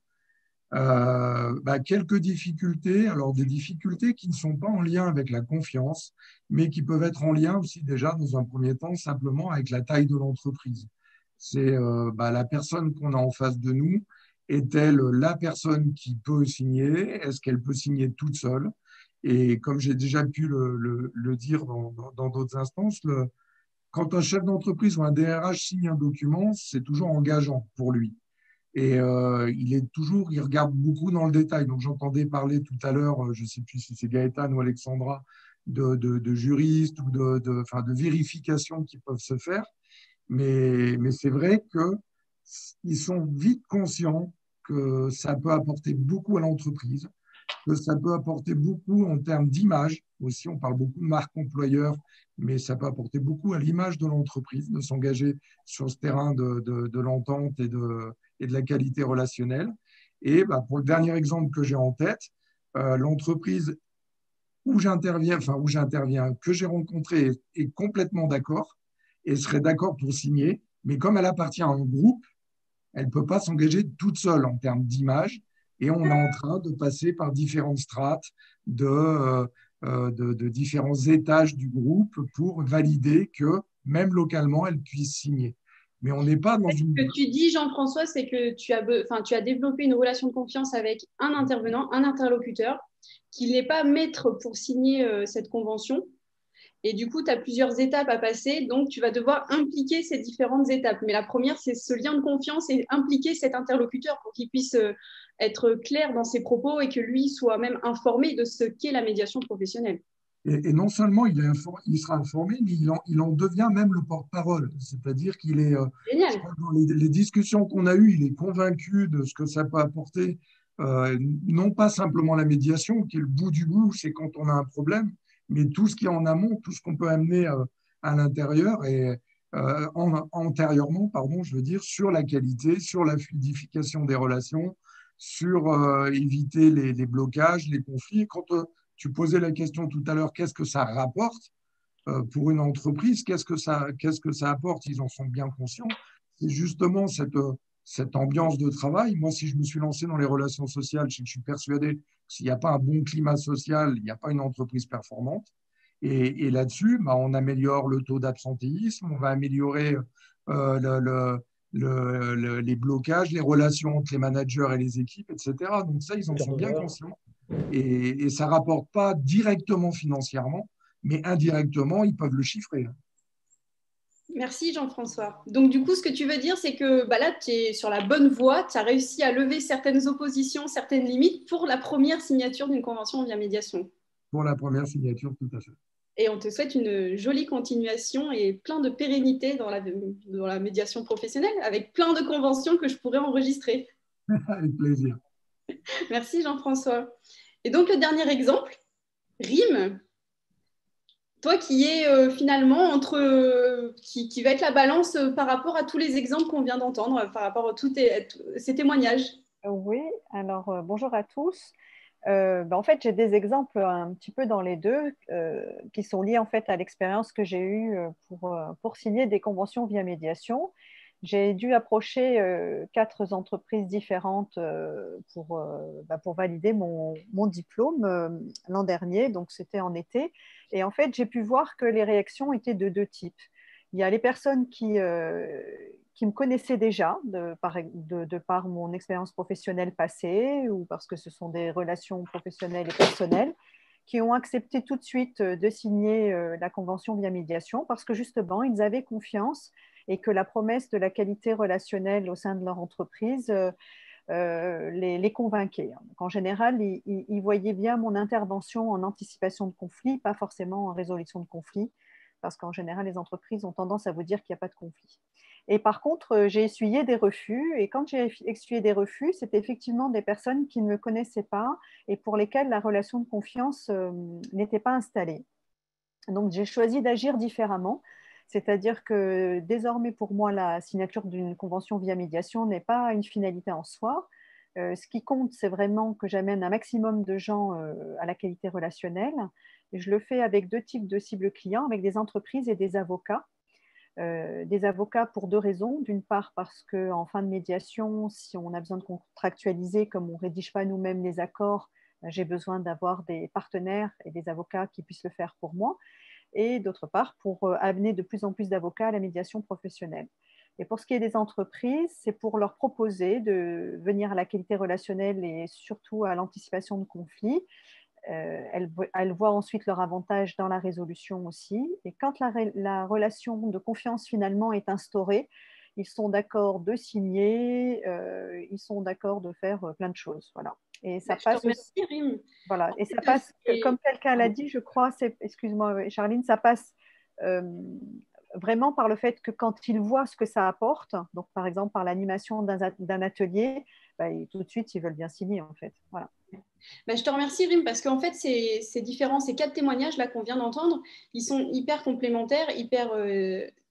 quelques difficultés, alors des difficultés qui ne sont pas en lien avec la confiance, mais qui peuvent être en lien aussi déjà dans un premier temps simplement avec la taille de l'entreprise. C'est la personne qu'on a en face de nous, est-elle la personne qui peut signer? Est-ce qu'elle peut signer toute seule? Et comme j'ai déjà pu le dire dans d'autres instances, quand un chef d'entreprise ou un DRH signe un document, c'est toujours engageant pour lui. Et il regarde beaucoup dans le détail. Donc, j'entendais parler tout à l'heure, je ne sais plus si c'est Gaëtan ou Alexandra, de juristes ou de vérifications qui peuvent se faire. Mais c'est vrai qu'ils sont vite conscients que ça peut apporter beaucoup à l'entreprise, que ça peut apporter beaucoup en termes d'image. Aussi, on parle beaucoup de marque employeur, mais ça peut apporter beaucoup à l'image de l'entreprise, de s'engager sur ce terrain de l'entente et de la qualité relationnelle. Et pour le dernier exemple que j'ai en tête, l'entreprise où j'interviens, que j'ai rencontré est complètement d'accord et serait d'accord pour signer, mais comme elle appartient à un groupe, elle ne peut pas s'engager toute seule en termes d'image. Et on est en train de passer par différentes strates de différents étages du groupe pour valider que même localement, elle puisse signer. Mais on n'est pas dans une… Ce que tu dis, Jean-François, c'est que tu as développé une relation de confiance avec un intervenant, un interlocuteur, qui n'est pas maître pour signer cette convention. Et du coup, tu as plusieurs étapes à passer, donc tu vas devoir impliquer ces différentes étapes. Mais la première, c'est ce lien de confiance et impliquer cet interlocuteur pour qu'il puisse être clair dans ses propos et que lui soit même informé de ce qu'est la médiation professionnelle. Et non seulement il sera informé, mais il en devient même le porte-parole. C'est-à-dire qu'il est, Génial. dans les discussions qu'on a eues, il est convaincu de ce que ça peut apporter, non pas simplement la médiation, qui est le bout du bout, c'est quand on a un problème, mais tout ce qui est en amont, tout ce qu'on peut amener à l'intérieur et antérieurement, pardon, je veux dire, sur la qualité, sur la fluidification des relations, sur éviter les blocages, les conflits. Quand tu posais la question tout à l'heure, qu'est-ce que ça rapporte pour une entreprise? Qu'est-ce que ça apporte? Ils en sont bien conscients. C'est justement cette ambiance de travail. Moi, si je me suis lancé dans les relations sociales, je suis persuadé que s'il n'y a pas un bon climat social, il n'y a pas une entreprise performante. Et là-dessus, on améliore le taux d'absentéisme, on va améliorer les blocages, les relations entre les managers et les équipes, etc. Donc ça, ils en sont bien conscients. Et ça ne rapporte pas directement financièrement, mais indirectement, ils peuvent le chiffrer. Merci Jean-François. Donc du coup, ce que tu veux dire, c'est que là, tu es sur la bonne voie, tu as réussi à lever certaines oppositions, certaines limites pour la première signature d'une convention via médiation. Pour la première signature, tout à fait. Et on te souhaite une jolie continuation et plein de pérennité dans la médiation professionnelle, avec plein de conventions que je pourrais enregistrer. Avec plaisir. Merci Jean-François. Et donc le dernier exemple, Rime, toi qui es finalement qui va être la balance par rapport à tous les exemples qu'on vient d'entendre, par rapport à tous ces témoignages. Oui, alors bonjour à tous. En fait, j'ai des exemples un petit peu dans les deux qui sont liés en fait à l'expérience que j'ai eue pour signer des conventions via médiation. J'ai dû approcher 4 entreprises différentes pour valider mon diplôme l'an dernier, donc c'était en été. Et en fait, j'ai pu voir que les réactions étaient de 2 types. Il y a les personnes qui me connaissaient déjà de par mon expérience professionnelle passée ou parce que ce sont des relations professionnelles et personnelles qui ont accepté tout de suite de signer la convention via médiation parce que justement, ils avaient confiance et que la promesse de la qualité relationnelle au sein de leur entreprise les convainquait. Donc, en général, ils voyaient bien mon intervention en anticipation de conflits, pas forcément en résolution de conflits, parce qu'en général, les entreprises ont tendance à vous dire qu'il n'y a pas de conflit. Et par contre, j'ai essuyé des refus, et quand j'ai essuyé des refus, c'était effectivement des personnes qui ne me connaissaient pas et pour lesquelles la relation de confiance n'était pas installée. Donc, j'ai choisi d'agir différemment. C'est-à-dire que désormais, pour moi, la signature d'une convention via médiation n'est pas une finalité en soi. Ce qui compte, c'est vraiment que j'amène un maximum de gens à la qualité relationnelle. Et je le fais avec 2 types de cibles clients, avec des entreprises et des avocats. Des avocats pour 2 raisons. D'une part, parce qu'en fin de médiation, si on a besoin de contractualiser, comme on ne rédige pas nous-mêmes les accords, j'ai besoin d'avoir des partenaires et des avocats qui puissent le faire pour moi. Et d'autre part, pour amener de plus en plus d'avocats à la médiation professionnelle. Et pour ce qui est des entreprises, c'est pour leur proposer de venir à la qualité relationnelle et surtout à l'anticipation de conflits. Elles voient ensuite leur avantage dans la résolution aussi. Et quand la relation de confiance finalement est instaurée, ils sont d'accord de signer, ils sont d'accord de faire plein de choses. Voilà. Et ça passe aussi. Voilà. Et ça passe, comme quelqu'un l'a dit, je crois, excuse-moi Charline, ça passe vraiment par le fait que quand ils voient ce que ça apporte, donc par exemple par l'animation d'un atelier, tout de suite ils veulent bien signer en fait. Voilà. Je te remercie Rim, parce qu'en fait c'est différent, ces 4 témoignages là qu'on vient d'entendre, ils sont hyper complémentaires, hyper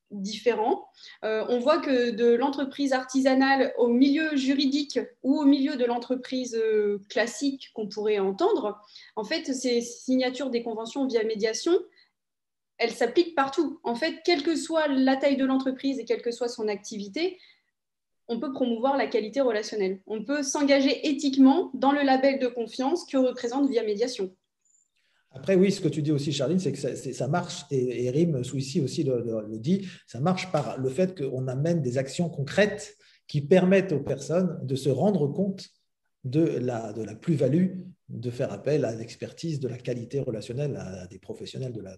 différents. On voit que de l'entreprise artisanale au milieu juridique ou au milieu de l'entreprise classique qu'on pourrait entendre, en fait ces signatures des conventions via médiation, elle s'applique partout. En fait, quelle que soit la taille de l'entreprise et quelle que soit son activité, on peut promouvoir la qualité relationnelle. On peut s'engager éthiquement dans le label de confiance que représente Via Médiation. Après, oui, ce que tu dis aussi, Charline, c'est que ça marche, et Rim Souissi aussi le dit, ça marche par le fait qu'on amène des actions concrètes qui permettent aux personnes de se rendre compte de la plus-value de faire appel à l'expertise de la qualité relationnelle à des professionnels de la...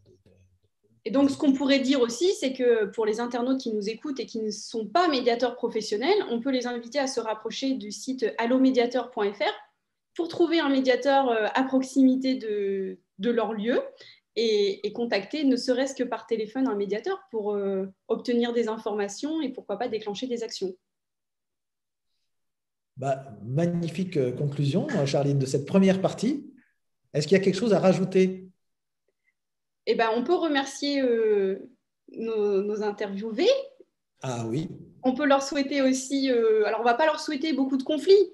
Et donc, ce qu'on pourrait dire aussi, c'est que pour les internautes qui nous écoutent et qui ne sont pas médiateurs professionnels, on peut les inviter à se rapprocher du site allomédiateur.fr pour trouver un médiateur à proximité de leur lieu et contacter, ne serait-ce que par téléphone, un médiateur pour obtenir des informations et pourquoi pas déclencher des actions. Magnifique conclusion, Charline, de cette première partie. Est-ce qu'il y a quelque chose à rajouter ? On peut remercier nos interviewés. Ah oui. On peut leur souhaiter aussi, alors on ne va pas leur souhaiter beaucoup de conflits,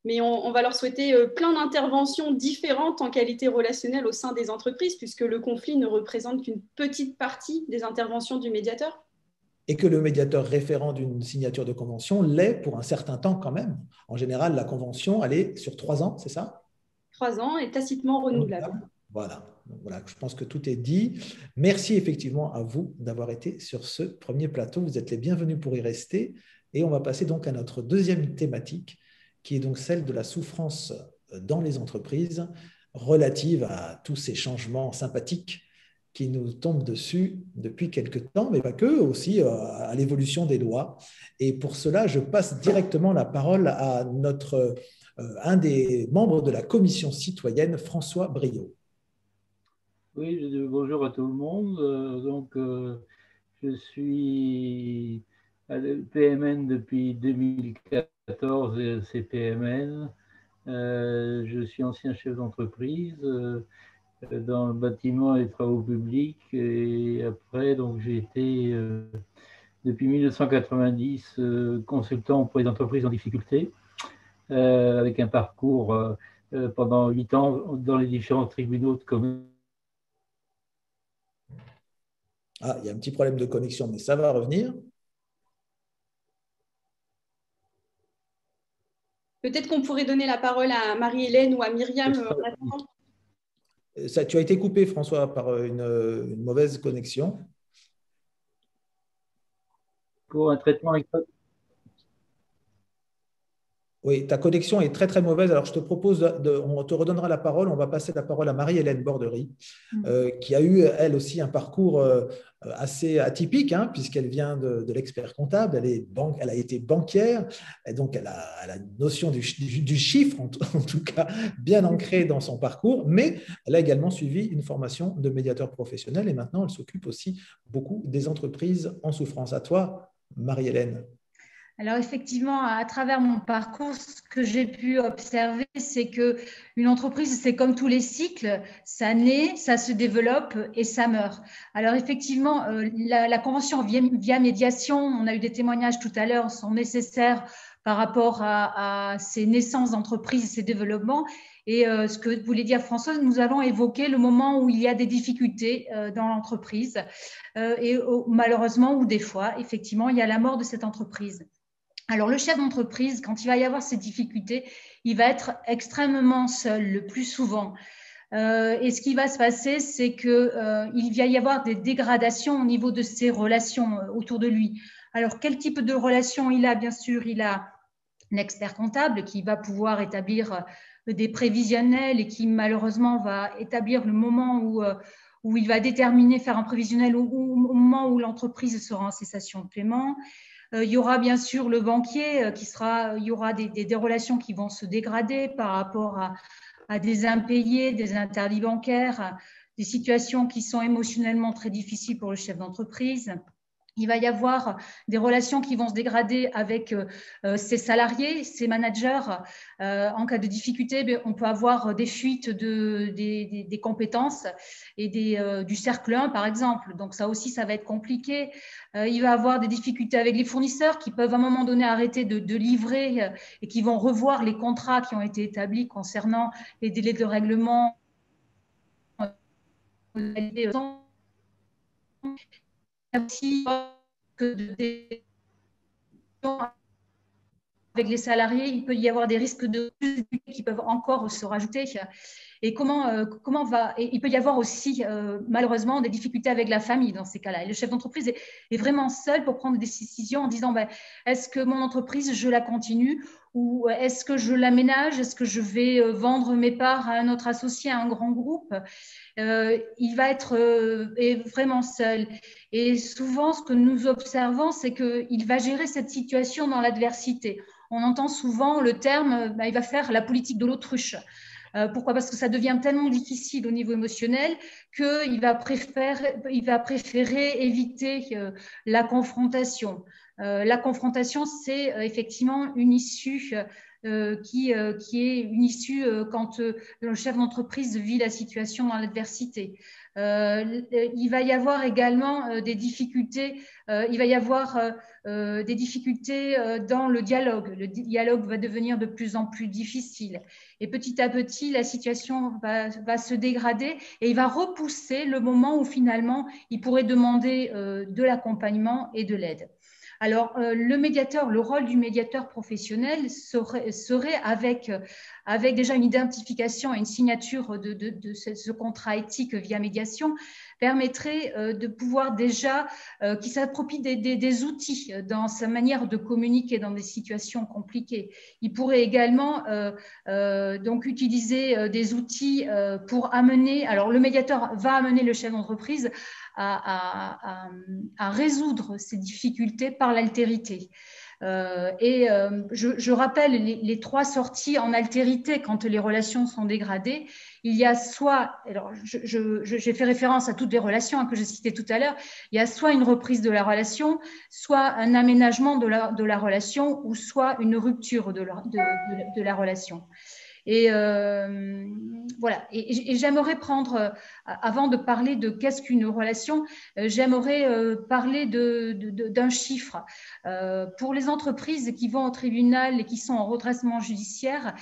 mais on va leur souhaiter plein d'interventions différentes en qualité relationnelle au sein des entreprises, puisque le conflit ne représente qu'une petite partie des interventions du médiateur. Et que le médiateur référent d'une signature de convention l'est pour un certain temps quand même. En général, la convention, elle est sur 3 ans, c'est ça ? 3 ans et tacitement renouvelable. Voilà, je pense que tout est dit. Merci effectivement à vous d'avoir été sur ce premier plateau. Vous êtes les bienvenus pour y rester. Et on va passer donc à notre deuxième thématique, qui est donc celle de la souffrance dans les entreprises, relative à tous ces changements sympathiques qui nous tombent dessus depuis quelques temps, mais pas que, aussi à l'évolution des lois. Et pour cela, je passe directement la parole à un des membres de la commission citoyenne, François Briot. Oui, bonjour à tout le monde. Je suis à PMN depuis 2014 et CPMN. Je suis ancien chef d'entreprise dans le bâtiment et les travaux publics. Et après, j'ai été depuis 1990 consultant auprès d'entreprises en difficulté, avec un parcours pendant 8 ans dans les différents tribunaux de commerce. Ah, il y a un petit problème de connexion, mais ça va revenir. Peut-être qu'on pourrait donner la parole à Marie-Hélène ou à Myriam. Tu as été coupé, François, par une mauvaise connexion. Pour un traitement Oui, ta connexion est très, très mauvaise. Alors, je te propose, on te redonnera la parole. On va passer la parole à Marie-Hélène Borderie, qui a eu, elle aussi, un parcours assez atypique, puisqu'elle vient de l'expert comptable. Elle a été banquière, et donc elle a une notion du chiffre, en tout cas, bien ancrée dans son parcours, mais elle a également suivi une formation de médiateur professionnel et maintenant, elle s'occupe aussi beaucoup des entreprises en souffrance. À toi, Marie-Hélène. Alors effectivement, à travers mon parcours, ce que j'ai pu observer, c'est qu'une entreprise, c'est comme tous les cycles, ça naît, ça se développe et ça meurt. Alors effectivement, la convention via médiation, on a eu des témoignages tout à l'heure, sont nécessaires par rapport à ces naissances d'entreprises et ces développements. Et ce que voulait dire Françoise, nous allons évoquer le moment où il y a des difficultés dans l'entreprise et malheureusement ou des fois, effectivement, il y a la mort de cette entreprise. Alors, le chef d'entreprise, quand il va y avoir ces difficultés, il va être extrêmement seul le plus souvent. Et ce qui va se passer, c'est qu'il va y avoir des dégradations au niveau de ses relations autour de lui. Alors, quel type de relation il a? Bien sûr, il a un expert comptable qui va pouvoir établir des prévisionnels et qui malheureusement va établir le moment où il va déterminer, faire un prévisionnel au moment où l'entreprise sera en cessation de paiement. Il y aura bien sûr le banquier il y aura des relations qui vont se dégrader par rapport à des impayés, des interdits bancaires, des situations qui sont émotionnellement très difficiles pour le chef d'entreprise. Il va y avoir des relations qui vont se dégrader avec ses salariés, ses managers. En cas de difficulté, on peut avoir des fuites des compétences et du cercle 1, par exemple. Donc, ça aussi, ça va être compliqué. Il va y avoir des difficultés avec les fournisseurs qui peuvent à un moment donné arrêter de livrer et qui vont revoir les contrats qui ont été établis concernant les délais de règlement aussi que avec les salariés, il peut y avoir des risques de qui peuvent encore se rajouter. Et il peut y avoir aussi malheureusement des difficultés avec la famille dans ces cas-là. Et le chef d'entreprise est vraiment seul pour prendre des décisions en disant est-ce que mon entreprise, je la continue ou est-ce que je l'aménage? Est-ce que je vais vendre mes parts à un autre associé, à un grand groupe? Il va être vraiment seul. Et souvent, ce que nous observons, c'est qu'il va gérer cette situation dans l'adversité. On entend souvent le terme il va faire la politique de l'autruche. Pourquoi? Parce que ça devient tellement difficile au niveau émotionnel qu'il va préférer éviter la confrontation. La confrontation, c'est effectivement une issue qui est une issue quand le chef d'entreprise vit la situation dans l'adversité. Il va y avoir également des difficultés. Il va y avoir des difficultés dans le dialogue. Le dialogue va devenir de plus en plus difficile. Et petit à petit, la situation va se dégrader et il va repousser le moment où finalement, il pourrait demander de l'accompagnement et de l'aide. Alors, le rôle du médiateur professionnel serait avec déjà une identification et une signature de ce contrat éthique via médiation, permettrait de pouvoir déjà qui s'approprie des outils dans sa manière de communiquer dans des situations compliquées. Il pourrait également donc utiliser des outils pour amener, alors le médiateur va amener le chef d'entreprise à résoudre ces difficultés par l'altérité. Je rappelle les trois sorties en altérité quand les relations sont dégradées. Il y a soit, alors j'ai fait référence à toutes les relations que j'ai citées tout à l'heure, il y a soit une reprise de la relation, soit un aménagement de la relation, ou soit une rupture de la relation. Et voilà. Et j'aimerais prendre, avant de parler de qu'est-ce qu'une relation, j'aimerais parler d'un chiffre. Pour les entreprises qui vont au tribunal et qui sont en redressement judiciaire,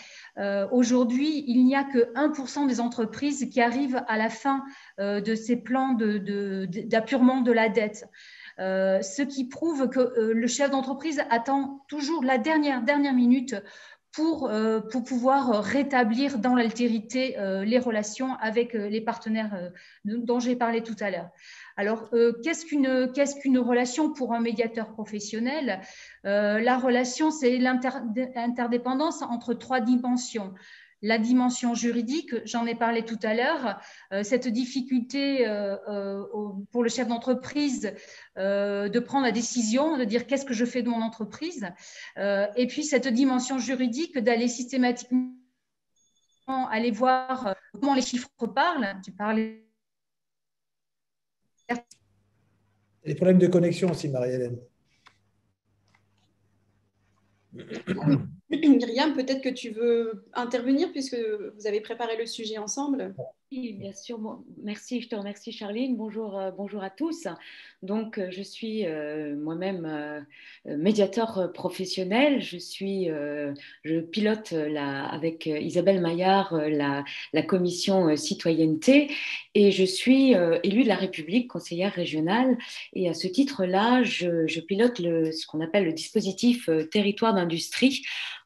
aujourd'hui, il n'y a que 1% des entreprises qui arrivent à la fin de ces plans d'appurement de la dette. Ce qui prouve que le chef d'entreprise attend toujours la dernière minute pour pouvoir rétablir dans l'altérité les relations avec les partenaires dont j'ai parlé tout à l'heure. Alors, qu'est-ce qu'une relation pour un médiateur professionnel? La relation, c'est l'interdépendance entre trois dimensions. La dimension juridique, j'en ai parlé tout à l'heure, cette difficulté pour le chef d'entreprise de prendre la décision, de dire qu'est-ce que je fais de mon entreprise, et puis cette dimension juridique d'aller systématiquement aller voir comment les chiffres parlent. Tu parlais. Les problèmes de connexion aussi, Marie-Hélène. Myriam, peut-être que tu veux intervenir puisque vous avez préparé le sujet ensemble. Oui, bien sûr. Merci, je te remercie Charline. Bonjour à tous. Donc, je suis moi-même médiateur professionnel. Je pilote avec Isabelle Maillard la commission citoyenneté et je suis élue de la République, conseillère régionale. Et à ce titre-là, je pilote ce qu'on appelle le dispositif territoire d'industrie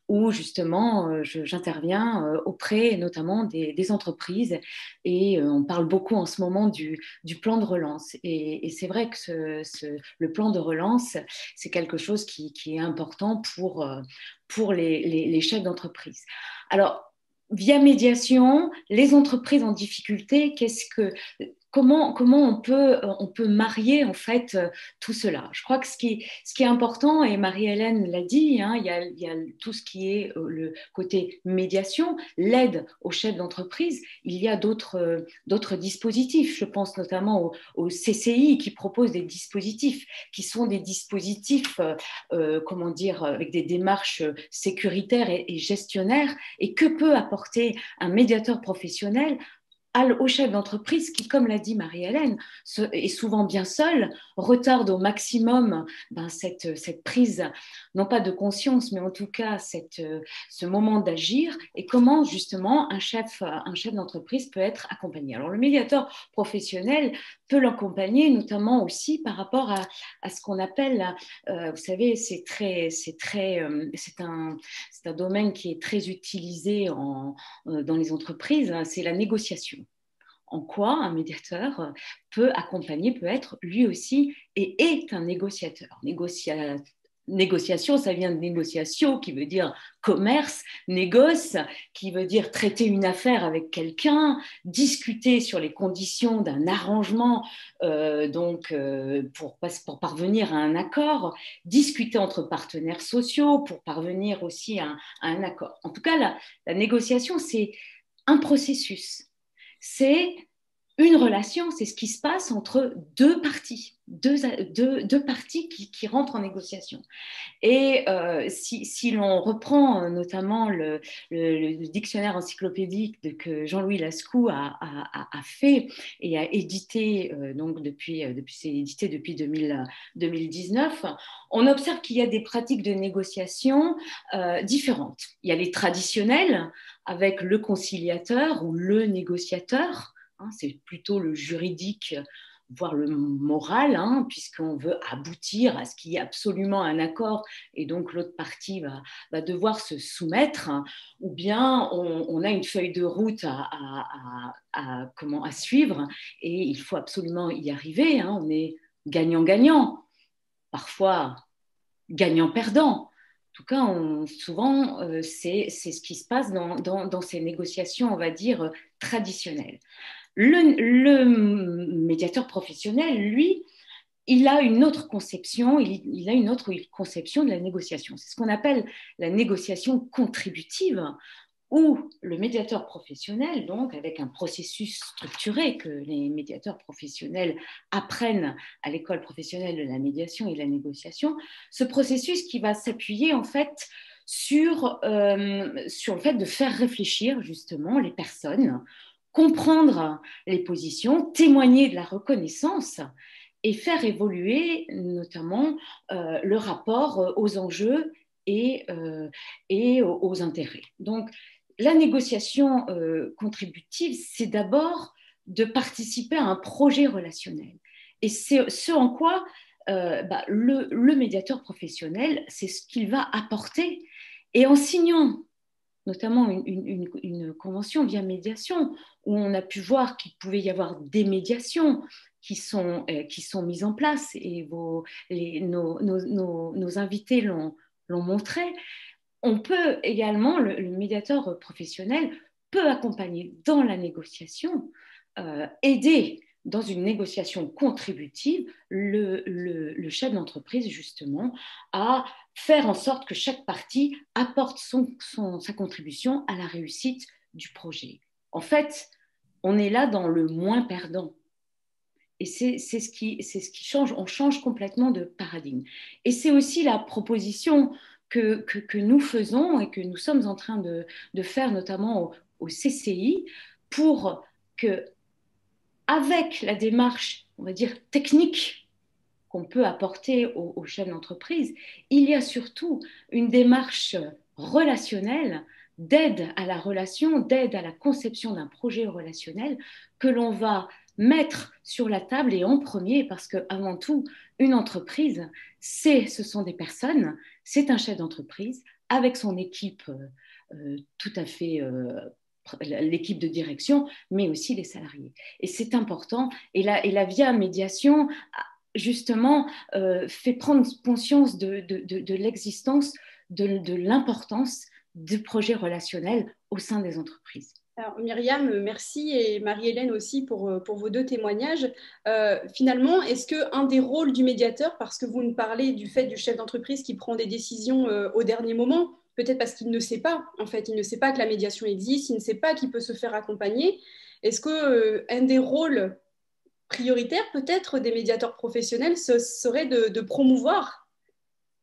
où justement j'interviens auprès notamment des entreprises et on parle beaucoup en ce moment du plan de relance. Et c'est vrai que le plan de relance, c'est quelque chose qui est important pour les chefs d'entreprise. Alors, via médiation, les entreprises en difficulté, comment on peut marier en fait tout cela. Je crois que ce qui est important, et Marie-Hélène l'a dit, hein, il y a tout ce qui est le côté médiation, l'aide aux chefs d'entreprise. Il y a d'autres dispositifs. Je pense notamment au CCI qui propose des dispositifs qui sont des dispositifs, comment dire, avec des démarches sécuritaires et gestionnaires. Et que peut apporter un médiateur professionnel au chef d'entreprise qui, comme l'a dit Marie-Hélène, est souvent bien seul, retarde au maximum cette prise, non pas de conscience, mais en tout cas ce moment d'agir, et comment justement un chef d'entreprise peut être accompagné. Alors le médiateur professionnel peut l'accompagner notamment aussi par rapport à ce qu'on appelle, vous savez, c'est un domaine qui est très utilisé dans les entreprises, hein, c'est la négociation. En quoi un médiateur peut accompagner, peut être lui aussi et est un négociateur. Négociation, ça vient de négociation, qui veut dire commerce, négoce, qui veut dire traiter une affaire avec quelqu'un, discuter sur les conditions d'un arrangement, pour parvenir à un accord, discuter entre partenaires sociaux pour parvenir aussi à un accord. En tout cas, la négociation, c'est un processus. C'est une relation, c'est ce qui se passe entre deux parties, deux parties qui rentrent en négociation. Et si l'on reprend notamment le dictionnaire encyclopédique que Jean-Louis Lascaux a fait et a édité, c'est édité depuis 2019, on observe qu'il y a des pratiques de négociation différentes. Il y a les traditionnelles avec le conciliateur ou le négociateur, hein, c'est plutôt le juridique, voire le moral, hein, puisqu'on veut aboutir à ce qu'il y ait absolument un accord et donc l'autre partie va devoir se soumettre, hein, ou bien on a une feuille de route à suivre et il faut absolument y arriver, hein, on est gagnant-gagnant, parfois gagnant-perdant. En tout cas, souvent, c'est ce qui se passe dans ces négociations, on va dire, traditionnelles. Le médiateur professionnel, lui, il a une autre conception, il a une autre conception de la négociation. C'est ce qu'on appelle la négociation contributive, où le médiateur professionnel, donc avec un processus structuré que les médiateurs professionnels apprennent à l'école professionnelle de la médiation et de la négociation, ce processus qui va s'appuyer en fait sur le fait de faire réfléchir justement les personnes, comprendre les positions, témoigner de la reconnaissance et faire évoluer notamment le rapport aux enjeux et aux intérêts. Donc, la négociation contributive, c'est d'abord de participer à un projet relationnel. Et c'est ce en quoi le médiateur professionnel, c'est ce qu'il va apporter. Et en signant notamment une convention via médiation, où on a pu voir qu'il pouvait y avoir des médiations qui sont mises en place, et nos invités l'ont montré. On peut également, le médiateur professionnel peut accompagner dans la négociation, aider dans une négociation contributive le chef d'entreprise justement à faire en sorte que chaque partie apporte sa contribution à la réussite du projet. En fait, on est là dans le moins perdant. Et c'est ce qui change, on change complètement de paradigme. Et c'est aussi la proposition que nous faisons et que nous sommes en train de faire notamment au CCI pour que avec la démarche, on va dire, technique qu'on peut apporter aux chefs d'entreprise, il y a surtout une démarche relationnelle, d'aide à la relation, d'aide à la conception d'un projet relationnel que l'on va mettre sur la table et en premier, parce qu'avant tout, une entreprise, ce sont des personnes, c'est un chef d'entreprise avec son équipe tout à fait l'équipe de direction, mais aussi les salariés. Et c'est important. Et la Via Médiation, justement, fait prendre conscience de l'existence, de l'importance du projet relationnel au sein des entreprises. Alors, Myriam, merci, et Marie-Hélène aussi pour vos deux témoignages. Finalement, est-ce qu'un des rôles du médiateur, parce que vous nous parlez du fait du chef d'entreprise qui prend des décisions au dernier moment, peut-être parce qu'il ne sait pas, en fait, il ne sait pas que la médiation existe, il ne sait pas qu'il peut se faire accompagner, est-ce qu'un des rôles prioritaires peut-être des médiateurs professionnels ce serait de promouvoir,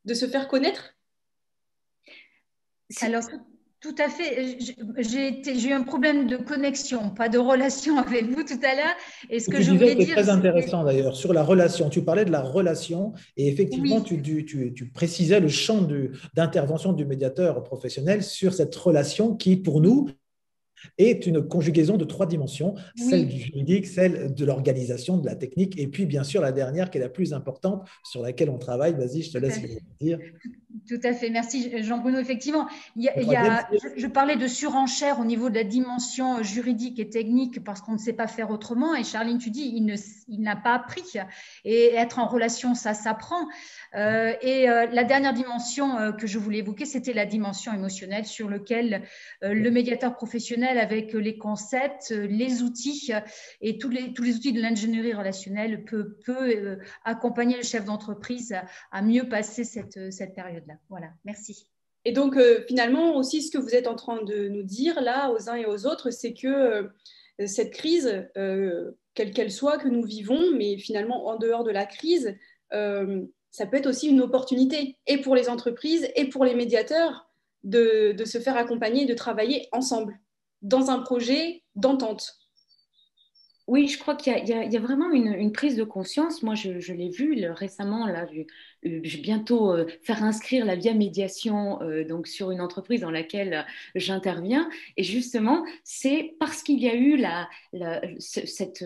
de se faire connaître? Alors, tout à fait. J'ai eu un problème de connexion, pas de relation avec vous tout à l'heure. Et ce que je voulais dire, c'est très intéressant d'ailleurs, sur la relation. Tu parlais de la relation et effectivement, oui, tu précisais le champ d'intervention du médiateur professionnel sur cette relation qui, pour nous, est une conjugaison de 3 dimensions, oui, celle du juridique, celle de l'organisation, de la technique, et puis bien sûr la dernière qui est la plus importante sur laquelle on travaille. Vas-y, je te laisse le dire. Tout à fait, merci Jean-Bruno. Effectivement, je parlais de surenchère au niveau de la dimension juridique et technique parce qu'on ne sait pas faire autrement. Et Charline, tu dis, il n'a pas appris. Et être en relation, ça s'apprend. La dernière dimension que je voulais évoquer, c'était la dimension émotionnelle sur laquelle le médiateur professionnel, avec les concepts, les outils et tous les outils de l'ingénierie relationnelle, peut accompagner le chef d'entreprise à mieux passer cette période-là. Voilà, merci. Et donc, finalement, aussi, ce que vous êtes en train de nous dire, là, aux uns et aux autres, c'est que cette crise, quelle qu'elle soit, que nous vivons, mais finalement, en dehors de la crise, ça peut être aussi une opportunité, et pour les entreprises, et pour les médiateurs, de se faire accompagner, de travailler ensemble, dans un projet d'entente. Oui, je crois qu'il y a vraiment une prise de conscience. Moi, je l'ai vu récemment, là, je vais bientôt faire inscrire la Via Médiation donc sur une entreprise dans laquelle j'interviens. Et justement, c'est parce qu'il y a eu cette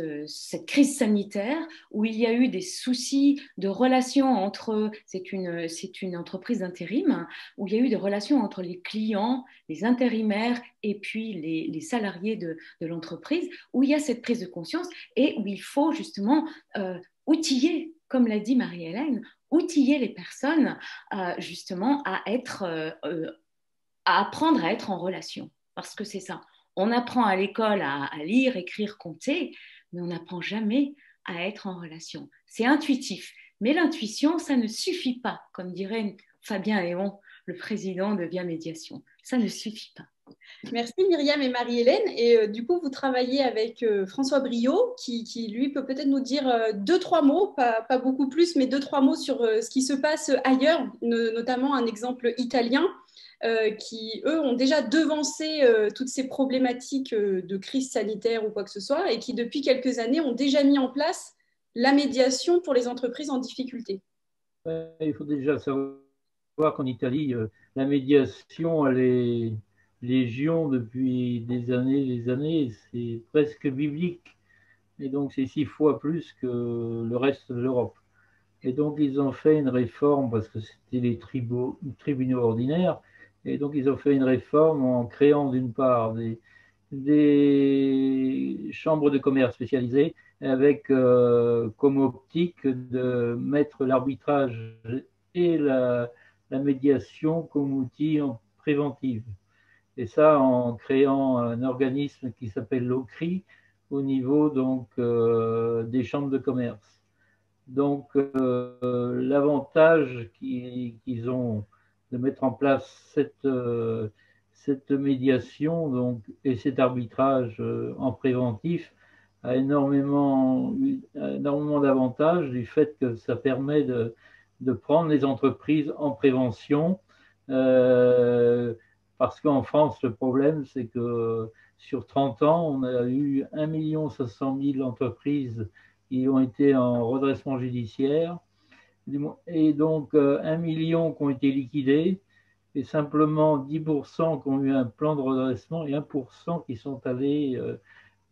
crise sanitaire où il y a eu des soucis de relations entre, c'est une entreprise d'intérim, où il y a eu des relations entre les clients, les intérimaires et puis les salariés de l'entreprise, où il y a cette prise de conscience et où il faut justement outiller, comme l'a dit Marie-Hélène, outiller les personnes justement à apprendre à être en relation. Parce que c'est ça. On apprend à l'école à lire, écrire, compter, mais on n'apprend jamais à être en relation. C'est intuitif. Mais l'intuition, ça ne suffit pas, comme dirait Fabien Héon, le président de Via Médiation. Ça ne suffit pas. Merci Myriam et Marie-Hélène. Et du coup, vous travaillez avec François Briot, qui lui peut-être nous dire 2-3 mots, pas beaucoup plus, mais 2-3 mots sur ce qui se passe ailleurs, notamment un exemple italien qui, eux, ont déjà devancé toutes ces problématiques de crise sanitaire ou quoi que ce soit, et qui, depuis quelques années, ont déjà mis en place la médiation pour les entreprises en difficulté. Il faut déjà savoir qu'en Italie, la médiation, elle est légion depuis des années, c'est presque biblique. Et donc, c'est 6 fois plus que le reste de l'Europe. Et donc, ils ont fait une réforme, parce que c'était les tribunaux ordinaires, et donc ils ont fait une réforme en créant d'une part des chambres de commerce spécialisées, avec comme optique de mettre l'arbitrage et la médiation comme outil préventif. Et ça en créant un organisme qui s'appelle l'OCRI au niveau donc des chambres de commerce. Donc l'avantage qu'ils ont de mettre en place cette médiation donc, et cet arbitrage en préventif a énormément d'avantages du fait que ça permet de prendre les entreprises en prévention. Parce qu'en France, le problème, c'est que sur 30 ans, on a eu 1 500 000 entreprises qui ont été en redressement judiciaire, et donc 1 million qui ont été liquidées, et simplement 10% qui ont eu un plan de redressement et 1% qui sont allés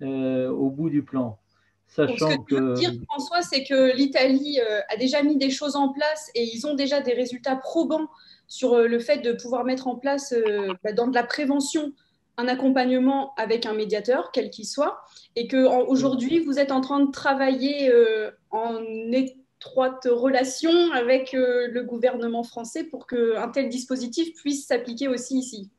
au bout du plan. Donc, ce que tu veux dire, François, c'est que l'Italie a déjà mis des choses en place et ils ont déjà des résultats probants sur le fait de pouvoir mettre en place dans de la prévention un accompagnement avec un médiateur, quel qu'il soit, et qu'aujourd'hui, vous êtes en train de travailler en étroite relation avec le gouvernement français pour qu'un tel dispositif puisse s'appliquer aussi ici.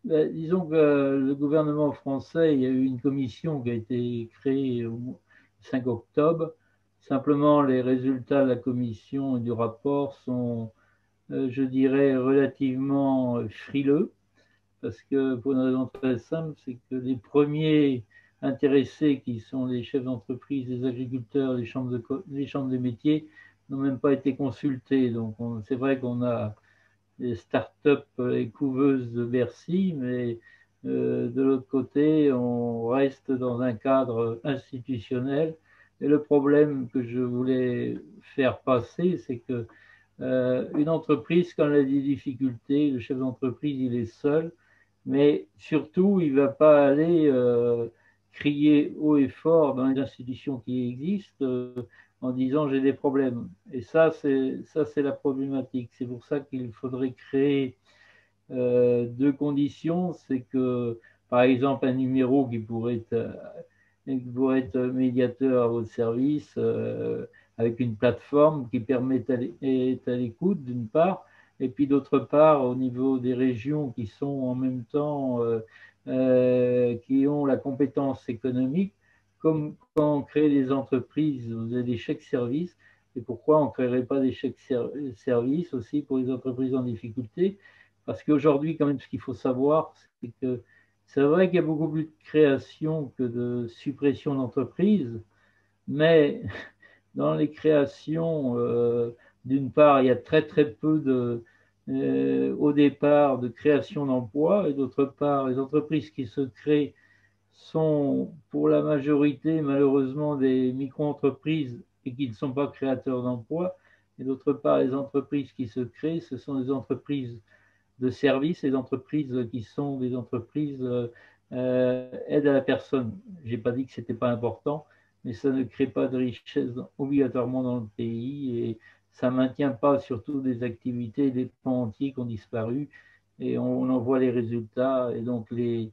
Ben, disons que le gouvernement français, il y a eu une commission qui a été créée au 5 octobre. Simplement, les résultats de la commission et du rapport sont, je dirais, relativement frileux, parce que pour une raison très simple, c'est que les premiers intéressés, qui sont les chefs d'entreprise, les agriculteurs, les chambres de métiers, n'ont même pas été consultés. Donc, c'est vrai qu'on a des start-up et couveuses de Bercy, mais de l'autre côté, on reste dans un cadre institutionnel. Et le problème que je voulais faire passer, c'est que une entreprise, quand elle a des difficultés, le chef d'entreprise, il est seul, mais surtout, il ne va pas aller crier haut et fort dans les institutions qui existent en disant j'ai des problèmes. Et ça, c'est la problématique. C'est pour ça qu'il faudrait créer deux conditions. C'est que, par exemple, un numéro qui pourrait être médiateur à votre service avec une plateforme qui permet d'être à l'écoute, d'une part, et puis d'autre part, au niveau des régions qui sont en même temps, qui ont la compétence économique, comme quand on crée des entreprises, vous avez des chèques services, et pourquoi on ne créerait pas des chèques services aussi pour les entreprises en difficulté? Parce qu'aujourd'hui, quand même, ce qu'il faut savoir, c'est que c'est vrai qu'il y a beaucoup plus de création que de suppression d'entreprises, mais dans les créations, d'une part, il y a très très peu au départ de création d'emplois, et d'autre part, les entreprises qui se créent sont pour la majorité malheureusement des micro-entreprises et qui ne sont pas créateurs d'emplois, et d'autre part, les entreprises qui se créent, ce sont des entreprises de services et d'entreprises qui sont des entreprises aide à la personne. Je n'ai pas dit que ce n'était pas important, mais ça ne crée pas de richesse obligatoirement dans le pays et ça ne maintient pas surtout des activités, des pans entiers qui ont disparu et on en voit les résultats. Et donc le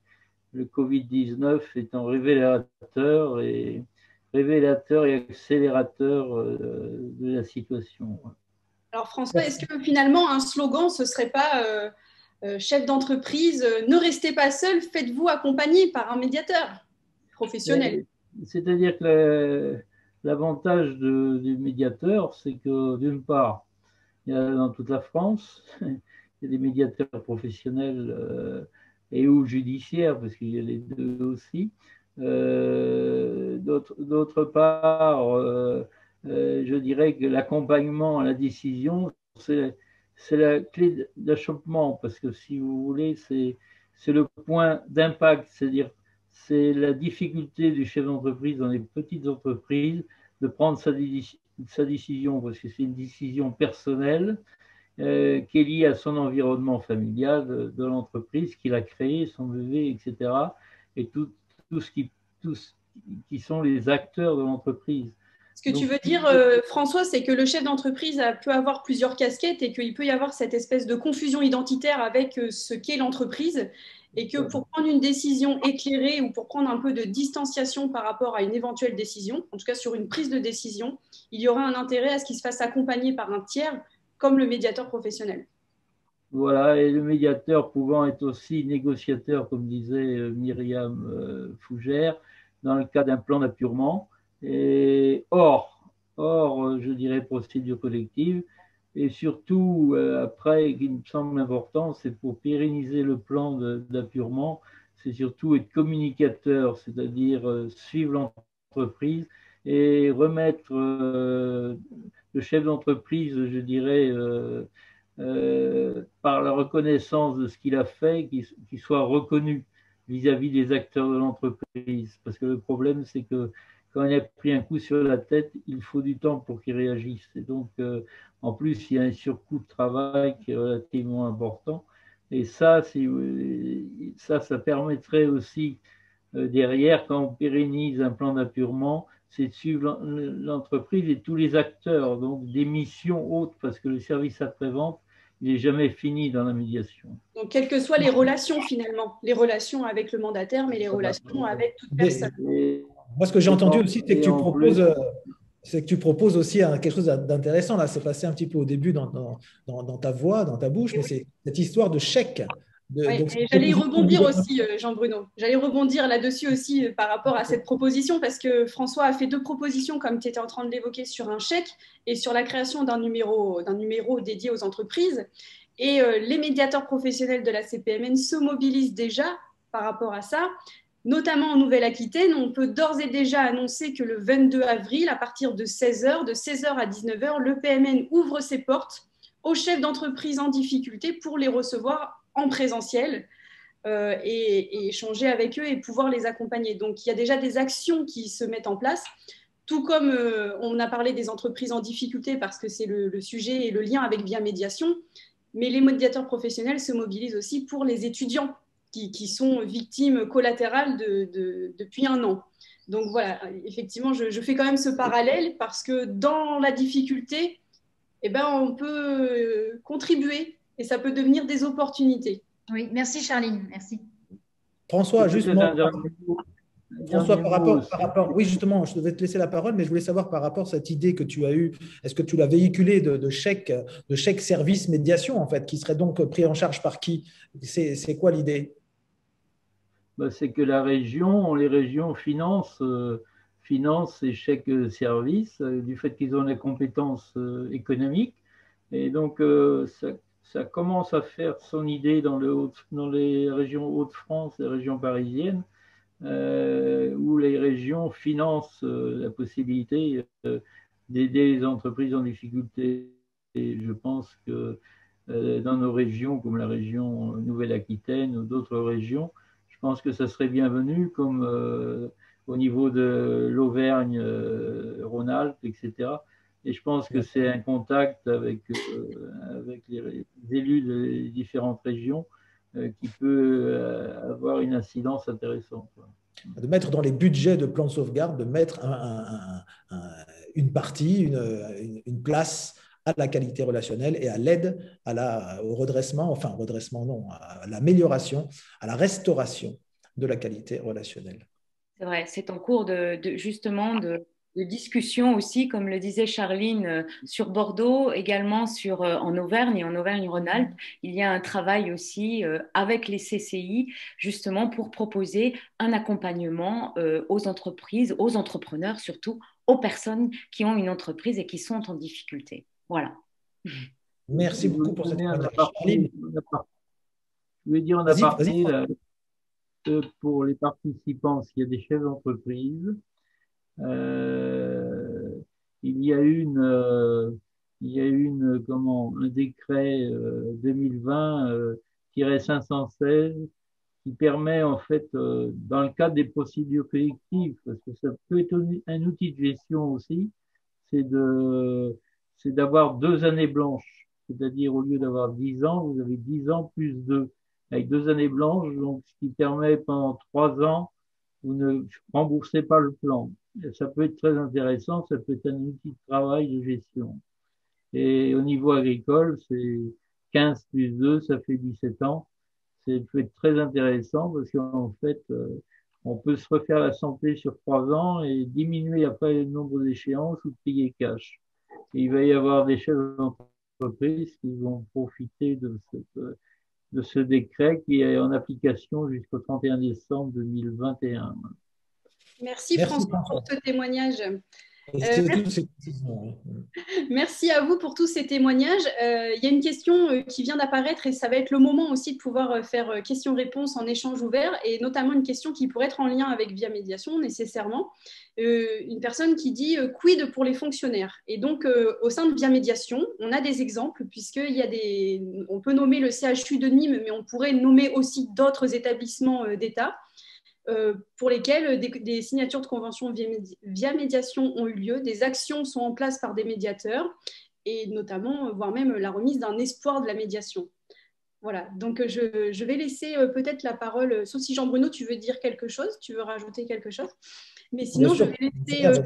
Covid-19 étant révélateur et accélérateur de la situation. Alors François, est-ce que finalement un slogan, ce ne serait pas chef d'entreprise, ne restez pas seul, faites-vous accompagner par un médiateur professionnel? C'est-à-dire que l'avantage du médiateur, c'est que d'une part, il y a dans toute la France, il y a des médiateurs professionnels et ou judiciaires, parce qu'il y a les deux aussi. D'autre part, je dirais que l'accompagnement à la décision, c'est la clé d'achoppement, parce que si vous voulez, c'est le point d'impact, c'est-à-dire c'est la difficulté du chef d'entreprise dans les petites entreprises de prendre sa décision, parce que c'est une décision personnelle qui est liée à son environnement familial de l'entreprise qu'il a créé, son bébé, etc. Et tout ce qui sont les acteurs de l'entreprise. Ce que tu veux dire, François, c'est que le chef d'entreprise peut avoir plusieurs casquettes et qu'il peut y avoir cette espèce de confusion identitaire avec ce qu'est l'entreprise et que pour prendre une décision éclairée ou pour prendre un peu de distanciation par rapport à une éventuelle décision, en tout cas sur une prise de décision, il y aura un intérêt à ce qu'il se fasse accompagner par un tiers comme le médiateur professionnel. Voilà, et le médiateur pouvant être aussi négociateur, comme disait Myriam Fougère, dans le cas d'un plan d'appurement. Et je dirais, procédure collective. Et surtout, après, ce qui me semble important, c'est pour pérenniser le plan d'appurement, c'est surtout être communicateur, c'est-à-dire suivre l'entreprise et remettre le chef d'entreprise, je dirais, par la reconnaissance de ce qu'il a fait, qu'il soit reconnu. vis-à-vis des acteurs de l'entreprise. Parce que le problème, c'est que quand il a pris un coup sur la tête, il faut du temps pour qu'il réagisse. Et donc, en plus, il y a un surcoût de travail qui est relativement important. Et ça, ça permettrait aussi, derrière, quand on pérennise un plan d'apurement, c'est de suivre l'entreprise et tous les acteurs, donc des missions hautes, parce que le service après-vente, il n'est jamais fini dans la médiation. Donc, quelles que soient les relations finalement, les relations avec le mandataire, mais les relations avec toute personne. Moi, ce que j'ai entendu aussi, c'est que tu proposes aussi quelque chose d'intéressant. Là, c'est passé un petit peu au début dans ta voix, dans ta bouche, mais c'est cette histoire de chèque. J'allais y rebondir aussi, Jean-Bruno. J'allais rebondir là-dessus aussi par rapport à cette proposition, parce que François a fait deux propositions, comme tu étais en train de l'évoquer, sur un chèque et sur la création d'un numéro dédié aux entreprises. Et les médiateurs professionnels de la CPMN se mobilisent déjà par rapport à ça. Notamment en Nouvelle-Aquitaine, on peut d'ores et déjà annoncer que le 22 avril, à partir de 16h, de 16h à 19h, le PMN ouvre ses portes aux chefs d'entreprise en difficulté pour les recevoir en présentiel et échanger avec eux et pouvoir les accompagner. Donc, il y a déjà des actions qui se mettent en place, tout comme on a parlé des entreprises en difficulté parce que c'est le sujet et le lien avec Via Médiation, mais les médiateurs professionnels se mobilisent aussi pour les étudiants qui sont victimes collatérales depuis un an. Donc voilà, effectivement, je fais quand même ce parallèle parce que dans la difficulté, eh ben, on peut contribuer et ça peut devenir des opportunités. Oui, merci Charline, merci. François, justement, par rapport, oui, justement, je devais te laisser la parole, mais je voulais savoir par rapport à cette idée que tu as eue, est-ce que tu l'as véhiculée de chèque service médiation, en fait, qui serait donc pris en charge par qui? C'est quoi l'idée? C'est que les régions financent ces chèques services du fait qu'ils ont les compétences économiques. Et donc, ça commence à faire son idée dans les régions Hauts-de-France, les régions parisiennes, où les régions financent la possibilité d'aider les entreprises en difficulté. Et je pense que dans nos régions, comme la région Nouvelle-Aquitaine ou d'autres régions, je pense que ça serait bienvenu, comme au niveau de l'Auvergne, Rhône-Alpes, etc. Et je pense que c'est un contact avec les élus des différentes régions qui peut avoir une incidence intéressante. De mettre dans les budgets de plan de sauvegarde, de mettre une partie, une place à la qualité relationnelle et à l'aide au redressement, enfin redressement non, à l'amélioration, à la restauration de la qualité relationnelle. C'est vrai, c'est en cours justement de discussion aussi, comme le disait Charline, sur Bordeaux, également en Auvergne et en Auvergne-Rhône-Alpes. Il y a un travail aussi avec les CCI, justement pour proposer un accompagnement aux entreprises, aux entrepreneurs surtout, aux personnes qui ont une entreprise et qui sont en difficulté. Voilà. Merci beaucoup pour cette partie. Je voulais dire en aparté que pour les participants, s'il y a des chefs d'entreprise, il y a un décret 2020-516 qui permet en fait, dans le cadre des procédures collectives, parce que ça peut être un outil de gestion aussi, c'est d'avoir 2 années blanches. C'est-à-dire, au lieu d'avoir 10 ans, vous avez 10 ans plus 2, avec 2 années blanches, donc ce qui permet pendant 3 ans, vous ne remboursez pas le plan. Et ça peut être très intéressant, ça peut être un outil de travail de gestion. Et au niveau agricole, c'est 15 plus 2, ça fait 17 ans. Ça peut être très intéressant parce qu'en fait, on peut se refaire la santé sur 3 ans et diminuer après le nombre d'échéances ou de payer cash. Et il va y avoir des chefs d'entreprise qui vont profiter de ce décret qui est en application jusqu'au 31 décembre 2021. Merci François pour ce témoignage. Merci à vous pour tous ces témoignages. Il y a une question qui vient d'apparaître et ça va être le moment aussi de pouvoir faire questions-réponses en échange ouvert et notamment une question qui pourrait être en lien avec Via Médiation nécessairement. Une personne qui dit quid pour les fonctionnaires. Et donc au sein de Via Médiation, on a des exemples puisqu'il y a on peut nommer le CHU de Nîmes, mais on pourrait nommer aussi d'autres établissements d'État. Pour lesquels des signatures de conventions via médiation ont eu lieu, des actions sont en place par des médiateurs et notamment, voire même la remise d'un espoir de la médiation. Voilà, donc je vais laisser peut-être la parole, sauf si Jean-Bruno, tu veux dire quelque chose, tu veux rajouter quelque chose. Mais sinon, je vais laisser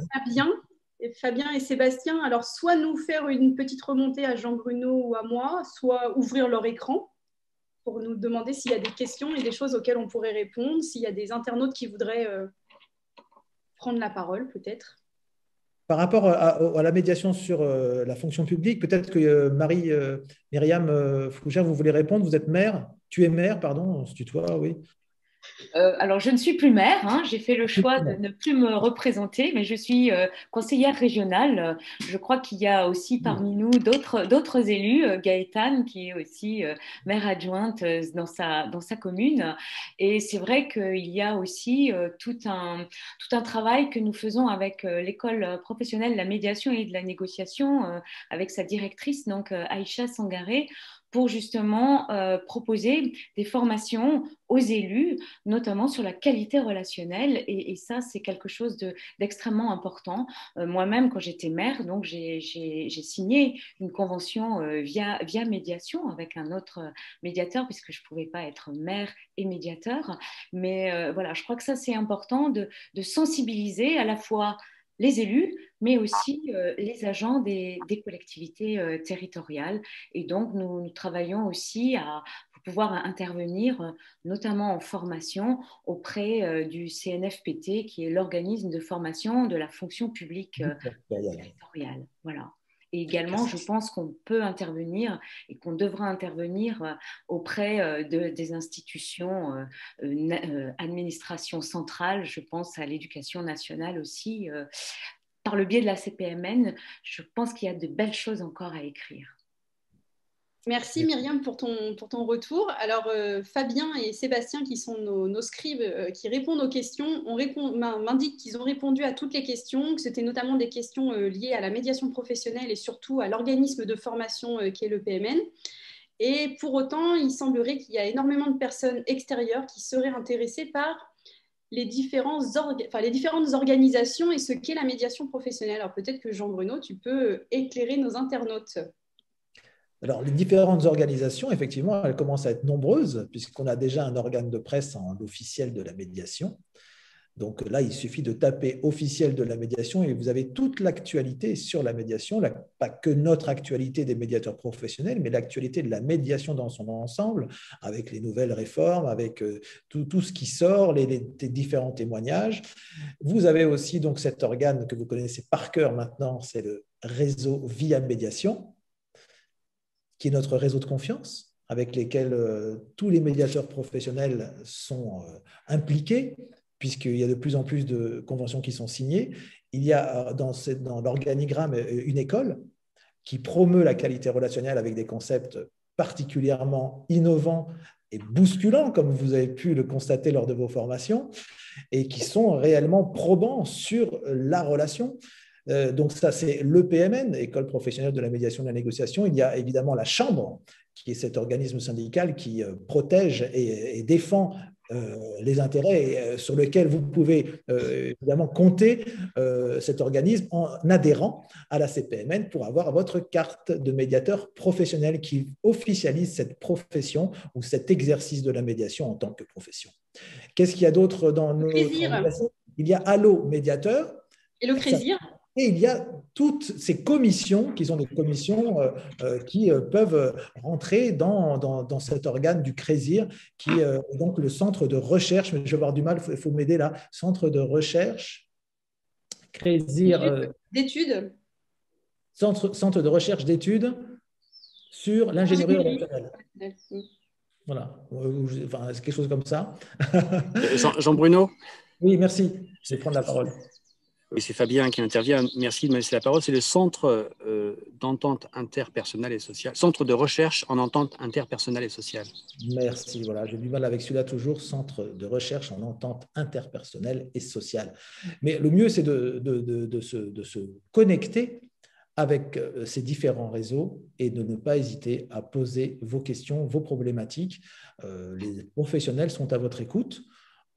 Fabien et Sébastien, alors soit nous faire une petite remontée à Jean-Bruno ou à moi, soit ouvrir leur écran pour nous demander s'il y a des questions et des choses auxquelles on pourrait répondre, s'il y a des internautes qui voudraient prendre la parole, peut-être. Par rapport à la médiation sur la fonction publique, peut-être que Myriam Fougère, vous voulez répondre. Vous êtes maire, tu es maire, pardon, on se tutoie, oui. Alors, je ne suis plus maire, hein. J'ai fait le choix de ne plus me représenter, mais je suis conseillère régionale. Je crois qu'il y a aussi parmi nous d'autres élus, Gaëtane, qui est aussi maire adjointe dans sa commune. Et c'est vrai qu'il y a aussi tout un travail que nous faisons avec l'école professionnelle de la médiation et de la négociation, avec sa directrice, donc Aïcha Sangaré, pour justement proposer des formations aux élus, notamment sur la qualité relationnelle. Et ça, c'est quelque chose d'extrêmement important. Moi-même, quand j'étais maire, donc j'ai signé une convention via médiation avec un autre médiateur, puisque je ne pouvais pas être maire et médiateur. Mais voilà, je crois que ça, c'est important de sensibiliser à la fois les élus, mais aussi les agents des collectivités territoriales. Et donc, nous travaillons aussi à pouvoir intervenir, notamment en formation, auprès du CNFPT, qui est l'organisme de formation de la fonction publique territoriale. Voilà. Et également, je pense qu'on peut intervenir et qu'on devra intervenir auprès des institutions, administration centrale, je pense à l'éducation nationale aussi. Par le biais de la CPMN, je pense qu'il y a de belles choses encore à écrire. Merci Myriam pour ton retour. Alors Fabien et Sébastien, qui sont nos scribes qui répondent aux questions, m'indiquent qu'ils ont répondu à toutes les questions, que c'était notamment des questions liées à la médiation professionnelle et surtout à l'organisme de formation qui est le PMN. Et pour autant, il semblerait qu'il y a énormément de personnes extérieures qui seraient intéressées par les différentes organisations et ce qu'est la médiation professionnelle. Alors peut-être que Jean-Bruno, tu peux éclairer nos internautes. Alors, les différentes organisations, effectivement, elles commencent à être nombreuses, puisqu'on a déjà un organe de presse en officiel de la médiation. Donc là, il suffit de taper officiel de la médiation et vous avez toute l'actualité sur la médiation, pas que notre actualité des médiateurs professionnels, mais l'actualité de la médiation dans son ensemble, avec les nouvelles réformes, avec tout ce qui sort, les différents témoignages. Vous avez aussi donc cet organe que vous connaissez par cœur maintenant, c'est le réseau Via Médiation, qui est notre réseau de confiance, avec lesquels tous les médiateurs professionnels sont impliqués, puisqu'il y a de plus en plus de conventions qui sont signées. Il y a dans l'organigramme une école qui promeut la qualité relationnelle avec des concepts particulièrement innovants et bousculants, comme vous avez pu le constater lors de vos formations, et qui sont réellement probants sur la relation. Donc ça, c'est l'EPMN, École professionnelle de la médiation et de la négociation. Il y a évidemment la Chambre, qui est cet organisme syndical qui protège et défend les intérêts, sur lequel vous pouvez évidemment compter cet organisme en adhérant à la CPMN pour avoir votre carte de médiateur professionnel qui officialise cette profession ou cet exercice de la médiation en tant que profession. Qu'est-ce qu'il y a d'autre dans nos organisations ? Il y a Allo Médiateur. Et le Crésir. Et il y a toutes ces commissions qui sont des commissions qui peuvent rentrer dans cet organe du Crésir, qui est donc le centre de recherche, mais je vais avoir du mal, il faut m'aider là, centre de recherche, Crésir. D'études. Centre de recherche d'études sur l'ingénierie relationnelle. Voilà, enfin, c'est quelque chose comme ça. Jean-Bruno ? Oui, merci, je vais prendre la parole. Oui, c'est Fabien qui intervient. Merci de me laisser la parole. C'est le Centre d'entente interpersonnelle et sociale, Centre de recherche en entente interpersonnelle et sociale. Merci. Voilà, j'ai du mal avec celui-là toujours, Centre de recherche en entente interpersonnelle et sociale. Mais le mieux, c'est de se connecter avec ces différents réseaux et de ne pas hésiter à poser vos questions, vos problématiques. Les professionnels sont à votre écoute.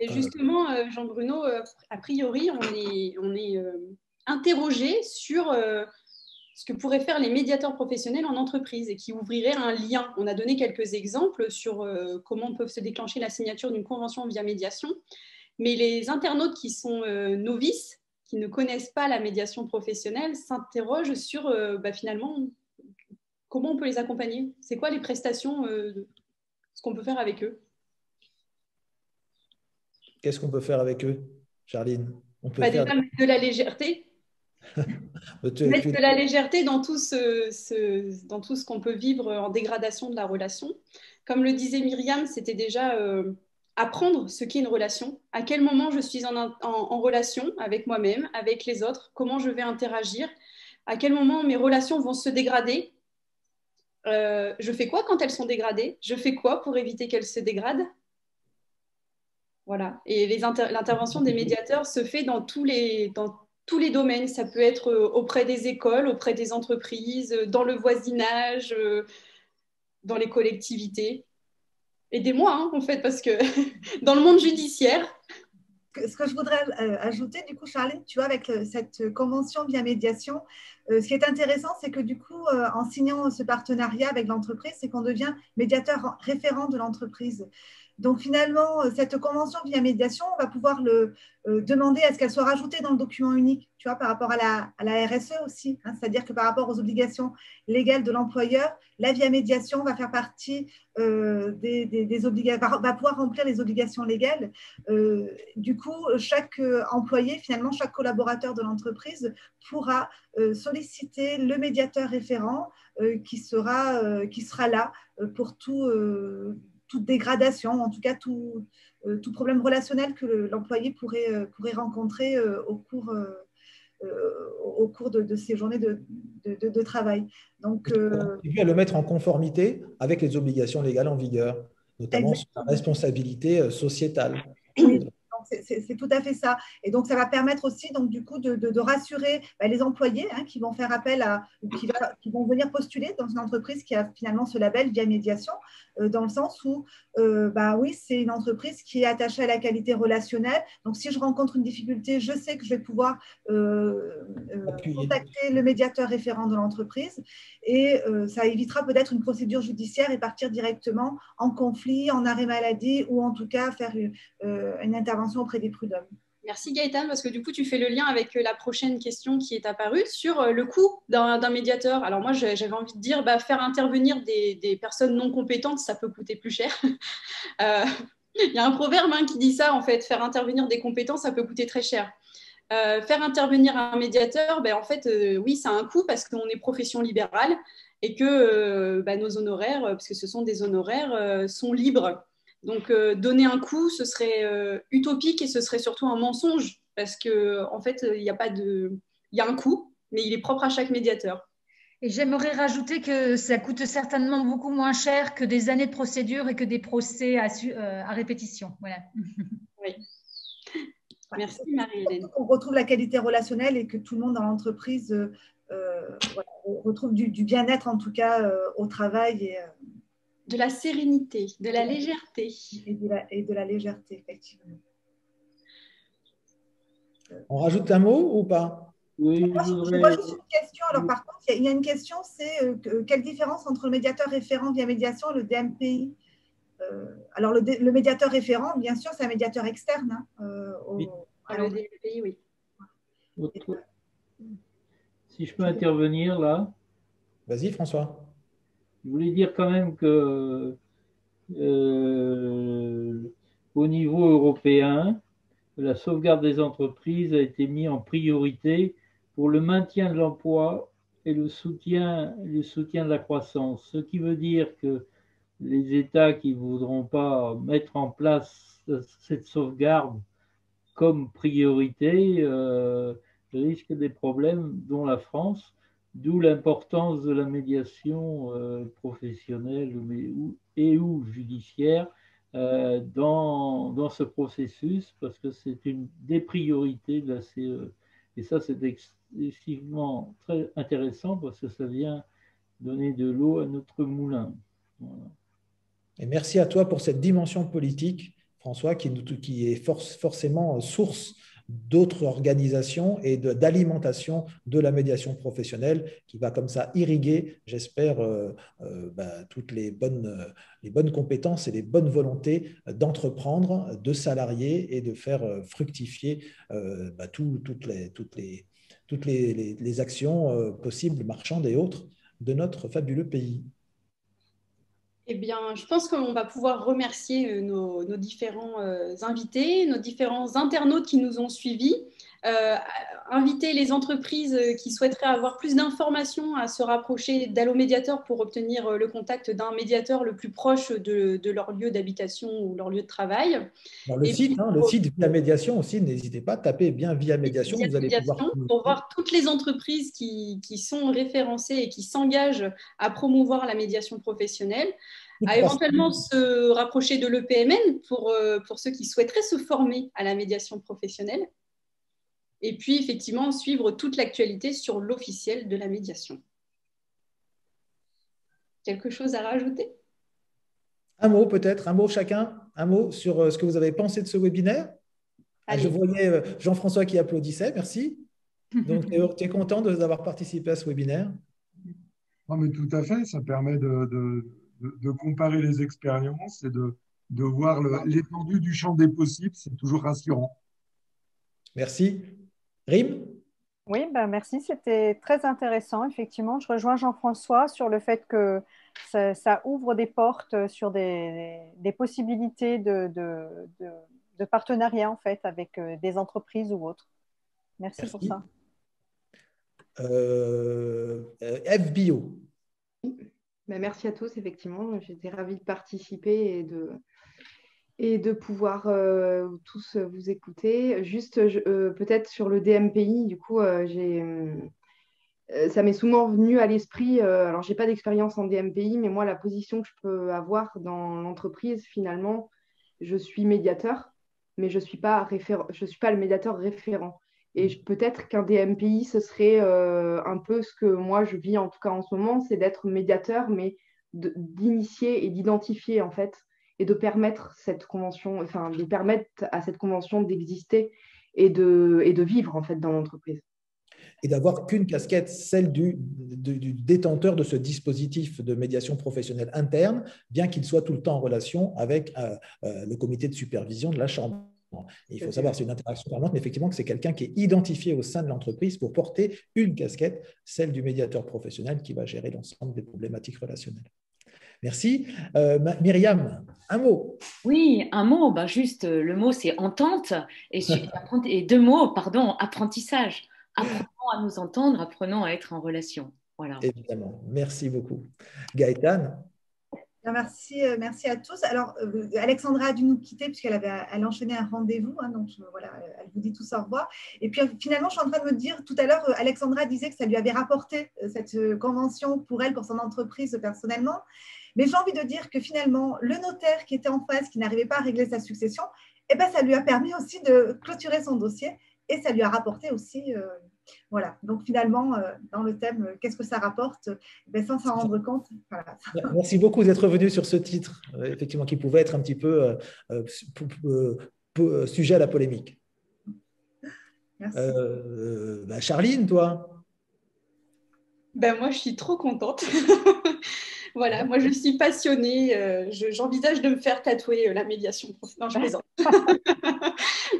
Et justement, Jean-Bruno, a priori, on est interrogé sur ce que pourraient faire les médiateurs professionnels en entreprise et qui ouvriraient un lien. On a donné quelques exemples sur comment peuvent se déclencher la signature d'une convention via médiation, mais les internautes qui sont novices, qui ne connaissent pas la médiation professionnelle, s'interrogent sur finalement comment on peut les accompagner. C'est quoi les prestations, ce qu'on peut faire avec eux? Qu'est-ce qu'on peut faire avec eux, Charline? On peut déjà mettre de la légèreté. Mettre de la légèreté dans tout ce qu'on peut vivre en dégradation de la relation. Comme le disait Myriam, c'était déjà apprendre ce qu'est une relation, à quel moment je suis en relation avec moi-même, avec les autres, comment je vais interagir, à quel moment mes relations vont se dégrader. Je fais quoi quand elles sont dégradées? Je fais quoi pour éviter qu'elles se dégradent? Voilà. Et l'intervention des médiateurs se fait dans tous les domaines. Ça peut être auprès des écoles, auprès des entreprises, dans le voisinage, dans les collectivités. Aidez-moi, hein, en fait, parce que dans le monde judiciaire. Ce que je voudrais ajouter, du coup, Charline, tu vois, avec cette convention via médiation, ce qui est intéressant, c'est que du coup, en signant ce partenariat avec l'entreprise, c'est qu'on devient médiateur référent de l'entreprise. Donc finalement, cette convention via médiation, on va pouvoir demander à ce qu'elle soit rajoutée dans le document unique, tu vois, par rapport à la RSE aussi, hein, c'est-à-dire que par rapport aux obligations légales de l'employeur, la via médiation va faire partie des obligations, va pouvoir remplir les obligations légales. Du coup, chaque employé, finalement, chaque collaborateur de l'entreprise pourra solliciter le médiateur référent qui sera là pour toute dégradation, en tout cas tout problème relationnel que l'employé pourrait rencontrer au cours de ces journées de travail. Donc, et puis à le mettre en conformité avec les obligations légales en vigueur, notamment sur la responsabilité sociétale. Oui. C'est tout à fait ça. Et donc, ça va permettre aussi, donc, du coup, de rassurer les employés qui vont faire appel qui vont venir postuler dans une entreprise qui a finalement ce label via médiation, dans le sens où, oui, c'est une entreprise qui est attachée à la qualité relationnelle. Donc, si je rencontre une difficulté, je sais que je vais pouvoir contacter le médiateur référent de l'entreprise et ça évitera peut-être une procédure judiciaire et partir directement en conflit, en arrêt maladie ou en tout cas faire une intervention auprès des prud'hommes. Merci Gaëtane, parce que du coup, tu fais le lien avec la prochaine question qui est apparue sur le coût d'un médiateur. Alors moi, j'avais envie de dire, faire intervenir des personnes non compétentes, ça peut coûter plus cher. Il y a un proverbe qui dit ça, en fait, faire intervenir des compétences, ça peut coûter très cher. Faire intervenir un médiateur, en fait, oui, ça a un coût parce qu'on est profession libérale et que nos honoraires, parce que ce sont des honoraires, sont libres. Donc, donner un coût, ce serait utopique et ce serait surtout un mensonge parce qu'en fait, il y a un coût, mais il est propre à chaque médiateur. Et j'aimerais rajouter que ça coûte certainement beaucoup moins cher que des années de procédure et que des procès à répétition. Voilà. Oui. Merci Marie-Hélène. On retrouve la qualité relationnelle et que tout le monde dans l'entreprise retrouve du bien-être, en tout cas, au travail. Et, de la sérénité, de la légèreté. Et de la légèreté, effectivement. On rajoute un mot ou pas? Oui, je voudrais juste une question. Alors, par contre, il y a une question, c'est quelle différence entre le médiateur référent via médiation et le DMPI? Alors, le médiateur référent, bien sûr, c'est un médiateur externe. Le DMPI, oui. Si je peux intervenir là. Vas-y, François. Je voulais dire quand même que au niveau européen, la sauvegarde des entreprises a été mise en priorité pour le maintien de l'emploi et le soutien de la croissance. Ce qui veut dire que les États qui ne voudront pas mettre en place cette sauvegarde comme priorité risque des problèmes dont la France, d'où l'importance de la médiation professionnelle ou judiciaire dans ce processus, parce que c'est une des priorités de la CE. Et ça, c'est excessivement très intéressant parce que ça vient donner de l'eau à notre moulin. Voilà. Et merci à toi pour cette dimension politique, François, qui est forcément source d'autres organisations et d'alimentation de la médiation professionnelle qui va comme ça irriguer, j'espère, toutes les bonnes compétences et les bonnes volontés d'entreprendre, de salarier et de faire fructifier toutes les actions possibles, marchandes et autres, de notre fabuleux pays. Eh bien, je pense qu'on va pouvoir remercier nos différents invités, nos différents internautes qui nous ont suivis, inviter les entreprises qui souhaiteraient avoir plus d'informations à se rapprocher d'Allo Médiateur pour obtenir le contact d'un médiateur le plus proche de leur lieu d'habitation ou leur lieu de travail. Alors, le site Via Médiation aussi, n'hésitez pas, tapez bien Via Médiation. Vous allez pouvoir pour voir toutes les entreprises qui sont référencées et qui s'engagent à promouvoir la médiation professionnelle, à éventuellement se rapprocher de l'EPMN pour ceux qui souhaiteraient se former à la médiation professionnelle. Et puis, effectivement, suivre toute l'actualité sur l'officiel de la médiation. Quelque chose à rajouter ? Un mot peut-être, un mot chacun, un mot sur ce que vous avez pensé de ce webinaire. Je voyais Jean-François qui applaudissait, merci. Donc, tu es content d'avoir participé à ce webinaire? Non, mais tout à fait, ça permet de comparer les expériences et de voir l'étendue du champ des possibles, c'est toujours rassurant. Merci. Rim? Oui, merci, c'était très intéressant, effectivement. Je rejoins Jean-François sur le fait que ça ouvre des portes sur des possibilités de partenariat, en fait, avec des entreprises ou autres. Merci. Pour ça. FBio. Merci à tous, effectivement. J'étais ravie de participer et de pouvoir tous vous écouter. Juste peut-être sur le DMPI, du coup, ça m'est souvent venu à l'esprit, alors je n'ai pas d'expérience en DMPI, mais moi, la position que je peux avoir dans l'entreprise, finalement, je suis médiateur, mais je ne suis pas le médiateur référent. Et peut-être qu'un DMPI, ce serait un peu ce que moi, je vis en tout cas en ce moment, c'est d'être médiateur, mais d'initier et d'identifier, en fait, et de permettre à cette convention d'exister et de vivre, en fait, dans l'entreprise. Et d'avoir qu'une casquette, celle du détenteur de ce dispositif de médiation professionnelle interne, bien qu'il soit tout le temps en relation avec le comité de supervision de la Chambre. Il faut savoir, c'est une interaction permanente, mais effectivement que c'est quelqu'un qui est identifié au sein de l'entreprise pour porter une casquette, celle du médiateur professionnel qui va gérer l'ensemble des problématiques relationnelles. Merci. Myriam, un mot. Oui, un mot. Juste, le mot, c'est entente. Et deux mots, pardon, apprentissage. Apprenons à nous entendre, apprenons à être en relation. Voilà. Évidemment. Merci beaucoup. Gaëtane. Merci à tous. Alors, Alexandra a dû nous quitter puisqu'elle enchaînait un rendez-vous. Donc, voilà, elle vous dit tous au revoir. Et puis, finalement, je suis en train de me dire, tout à l'heure, Alexandra disait que ça lui avait rapporté cette convention pour elle, pour son entreprise personnellement. Mais j'ai envie de dire que finalement, le notaire qui était en face, qui n'arrivait pas à régler sa succession, ça lui a permis aussi de clôturer son dossier et ça lui a rapporté aussi… voilà, donc finalement, dans le thème « Qu'est-ce que ça rapporte ?» sans s'en rendre compte. Voilà. Merci beaucoup d'être venu sur ce titre, effectivement, qui pouvait être un petit peu sujet à la polémique. Merci. Charline, toi? Moi, je suis trop contente. Voilà, moi, je suis passionnée. J'envisage de me faire tatouer la médiation. Non, je plaisante.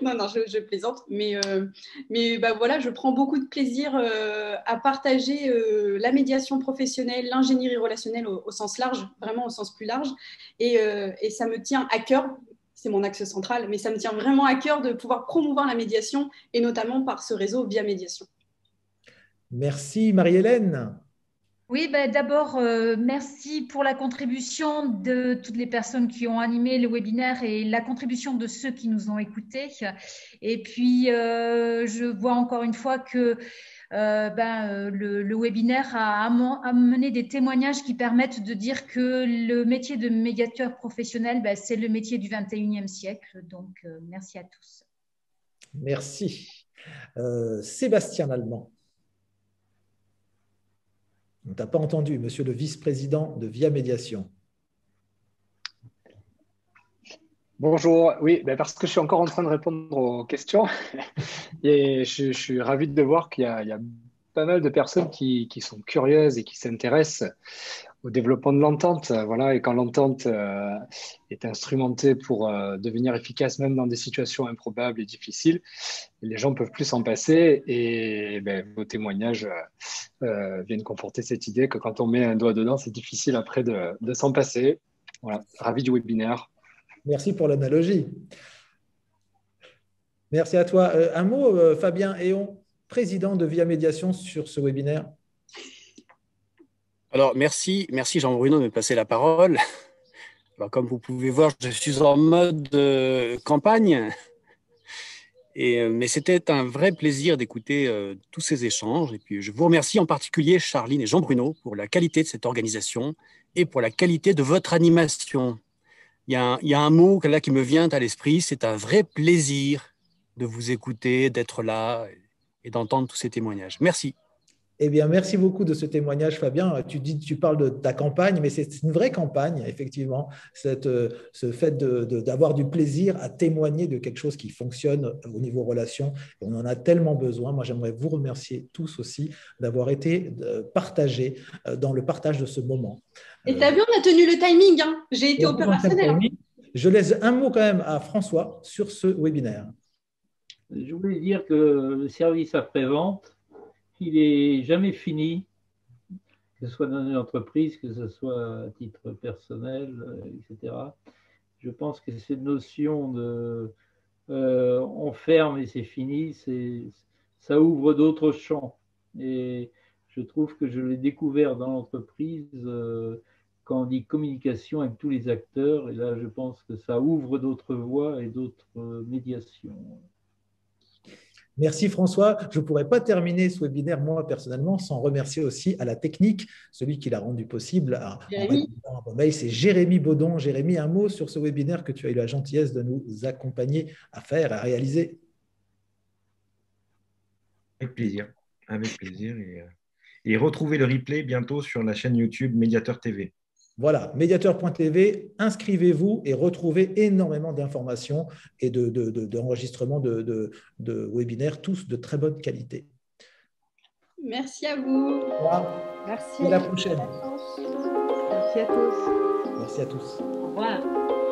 non, je plaisante. Mais voilà, je prends beaucoup de plaisir à partager la médiation professionnelle, l'ingénierie relationnelle au sens large, vraiment au sens plus large. Et ça me tient à cœur. C'est mon axe central, mais ça me tient vraiment à cœur de pouvoir promouvoir la médiation et notamment par ce réseau Via Médiation. Merci Marie-Hélène. Oui, d'abord, merci pour la contribution de toutes les personnes qui ont animé le webinaire et la contribution de ceux qui nous ont écoutés. Et puis, je vois encore une fois que le webinaire a amené des témoignages qui permettent de dire que le métier de médiateur professionnel, c'est le métier du 21e siècle. Donc, merci à tous. Merci. Sébastien Lallemand. On ne t'a pas entendu, monsieur le vice-président de Via Médiation. Bonjour, oui, parce que je suis encore en train de répondre aux questions et je suis ravi de voir qu'il y a pas mal de personnes qui sont curieuses et qui s'intéressent au développement de l'entente. Voilà, et quand l'entente est instrumentée pour devenir efficace même dans des situations improbables et difficiles, les gens peuvent plus s'en passer et vos témoignages viennent conforter cette idée que quand on met un doigt dedans, c'est difficile après de s'en passer. Voilà, ravi du webinaire. Merci pour l'analogie. Merci à toi. Un mot, Fabien Héon, président de Via Médiation, sur ce webinaire. Alors, merci Jean-Bruno de me passer la parole. Alors, comme vous pouvez voir, je suis en mode campagne. Mais c'était un vrai plaisir d'écouter tous ces échanges. Et puis, je vous remercie en particulier, Charline et Jean-Bruno, pour la qualité de cette organisation et pour la qualité de votre animation. Il y a un mot là qui me vient à l'esprit, c'est un vrai plaisir de vous écouter, d'être là et d'entendre tous ces témoignages. Merci. Eh bien, merci beaucoup de ce témoignage, Fabien. Tu parles de ta campagne, mais c'est une vraie campagne, effectivement, ce fait d'avoir du plaisir à témoigner de quelque chose qui fonctionne au niveau relations. On en a tellement besoin. Moi, j'aimerais vous remercier tous aussi d'avoir été partagés dans le partage de ce moment. Et t'as vu, on a tenu le timing. Hein. J'ai été opérationnelle. Je laisse un mot quand même à François sur ce webinaire. Je voulais dire que le service après-vente, il n'est jamais fini, que ce soit dans une entreprise, que ce soit à titre personnel, etc. Je pense que cette notion de on ferme et c'est fini, ça ouvre d'autres champs. Et je trouve que je l'ai découvert dans l'entreprise quand on dit communication avec tous les acteurs. Et là, je pense que ça ouvre d'autres voies et d'autres médiations. Merci François. Je ne pourrais pas terminer ce webinaire, moi personnellement, sans remercier aussi à la technique, celui qui l'a rendu possible. C'est Jérémy Baudon. Jérémy, un mot sur ce webinaire que tu as eu la gentillesse de nous accompagner à faire, à réaliser. Avec plaisir. Et retrouvez le replay bientôt sur la chaîne YouTube Médiateur TV. Voilà, médiateur.tv, inscrivez-vous et retrouvez énormément d'informations et d'enregistrements de webinaires, tous de très bonne qualité. Merci à vous. Voilà. Merci. À la prochaine. Merci à tous. Merci à tous. Au revoir.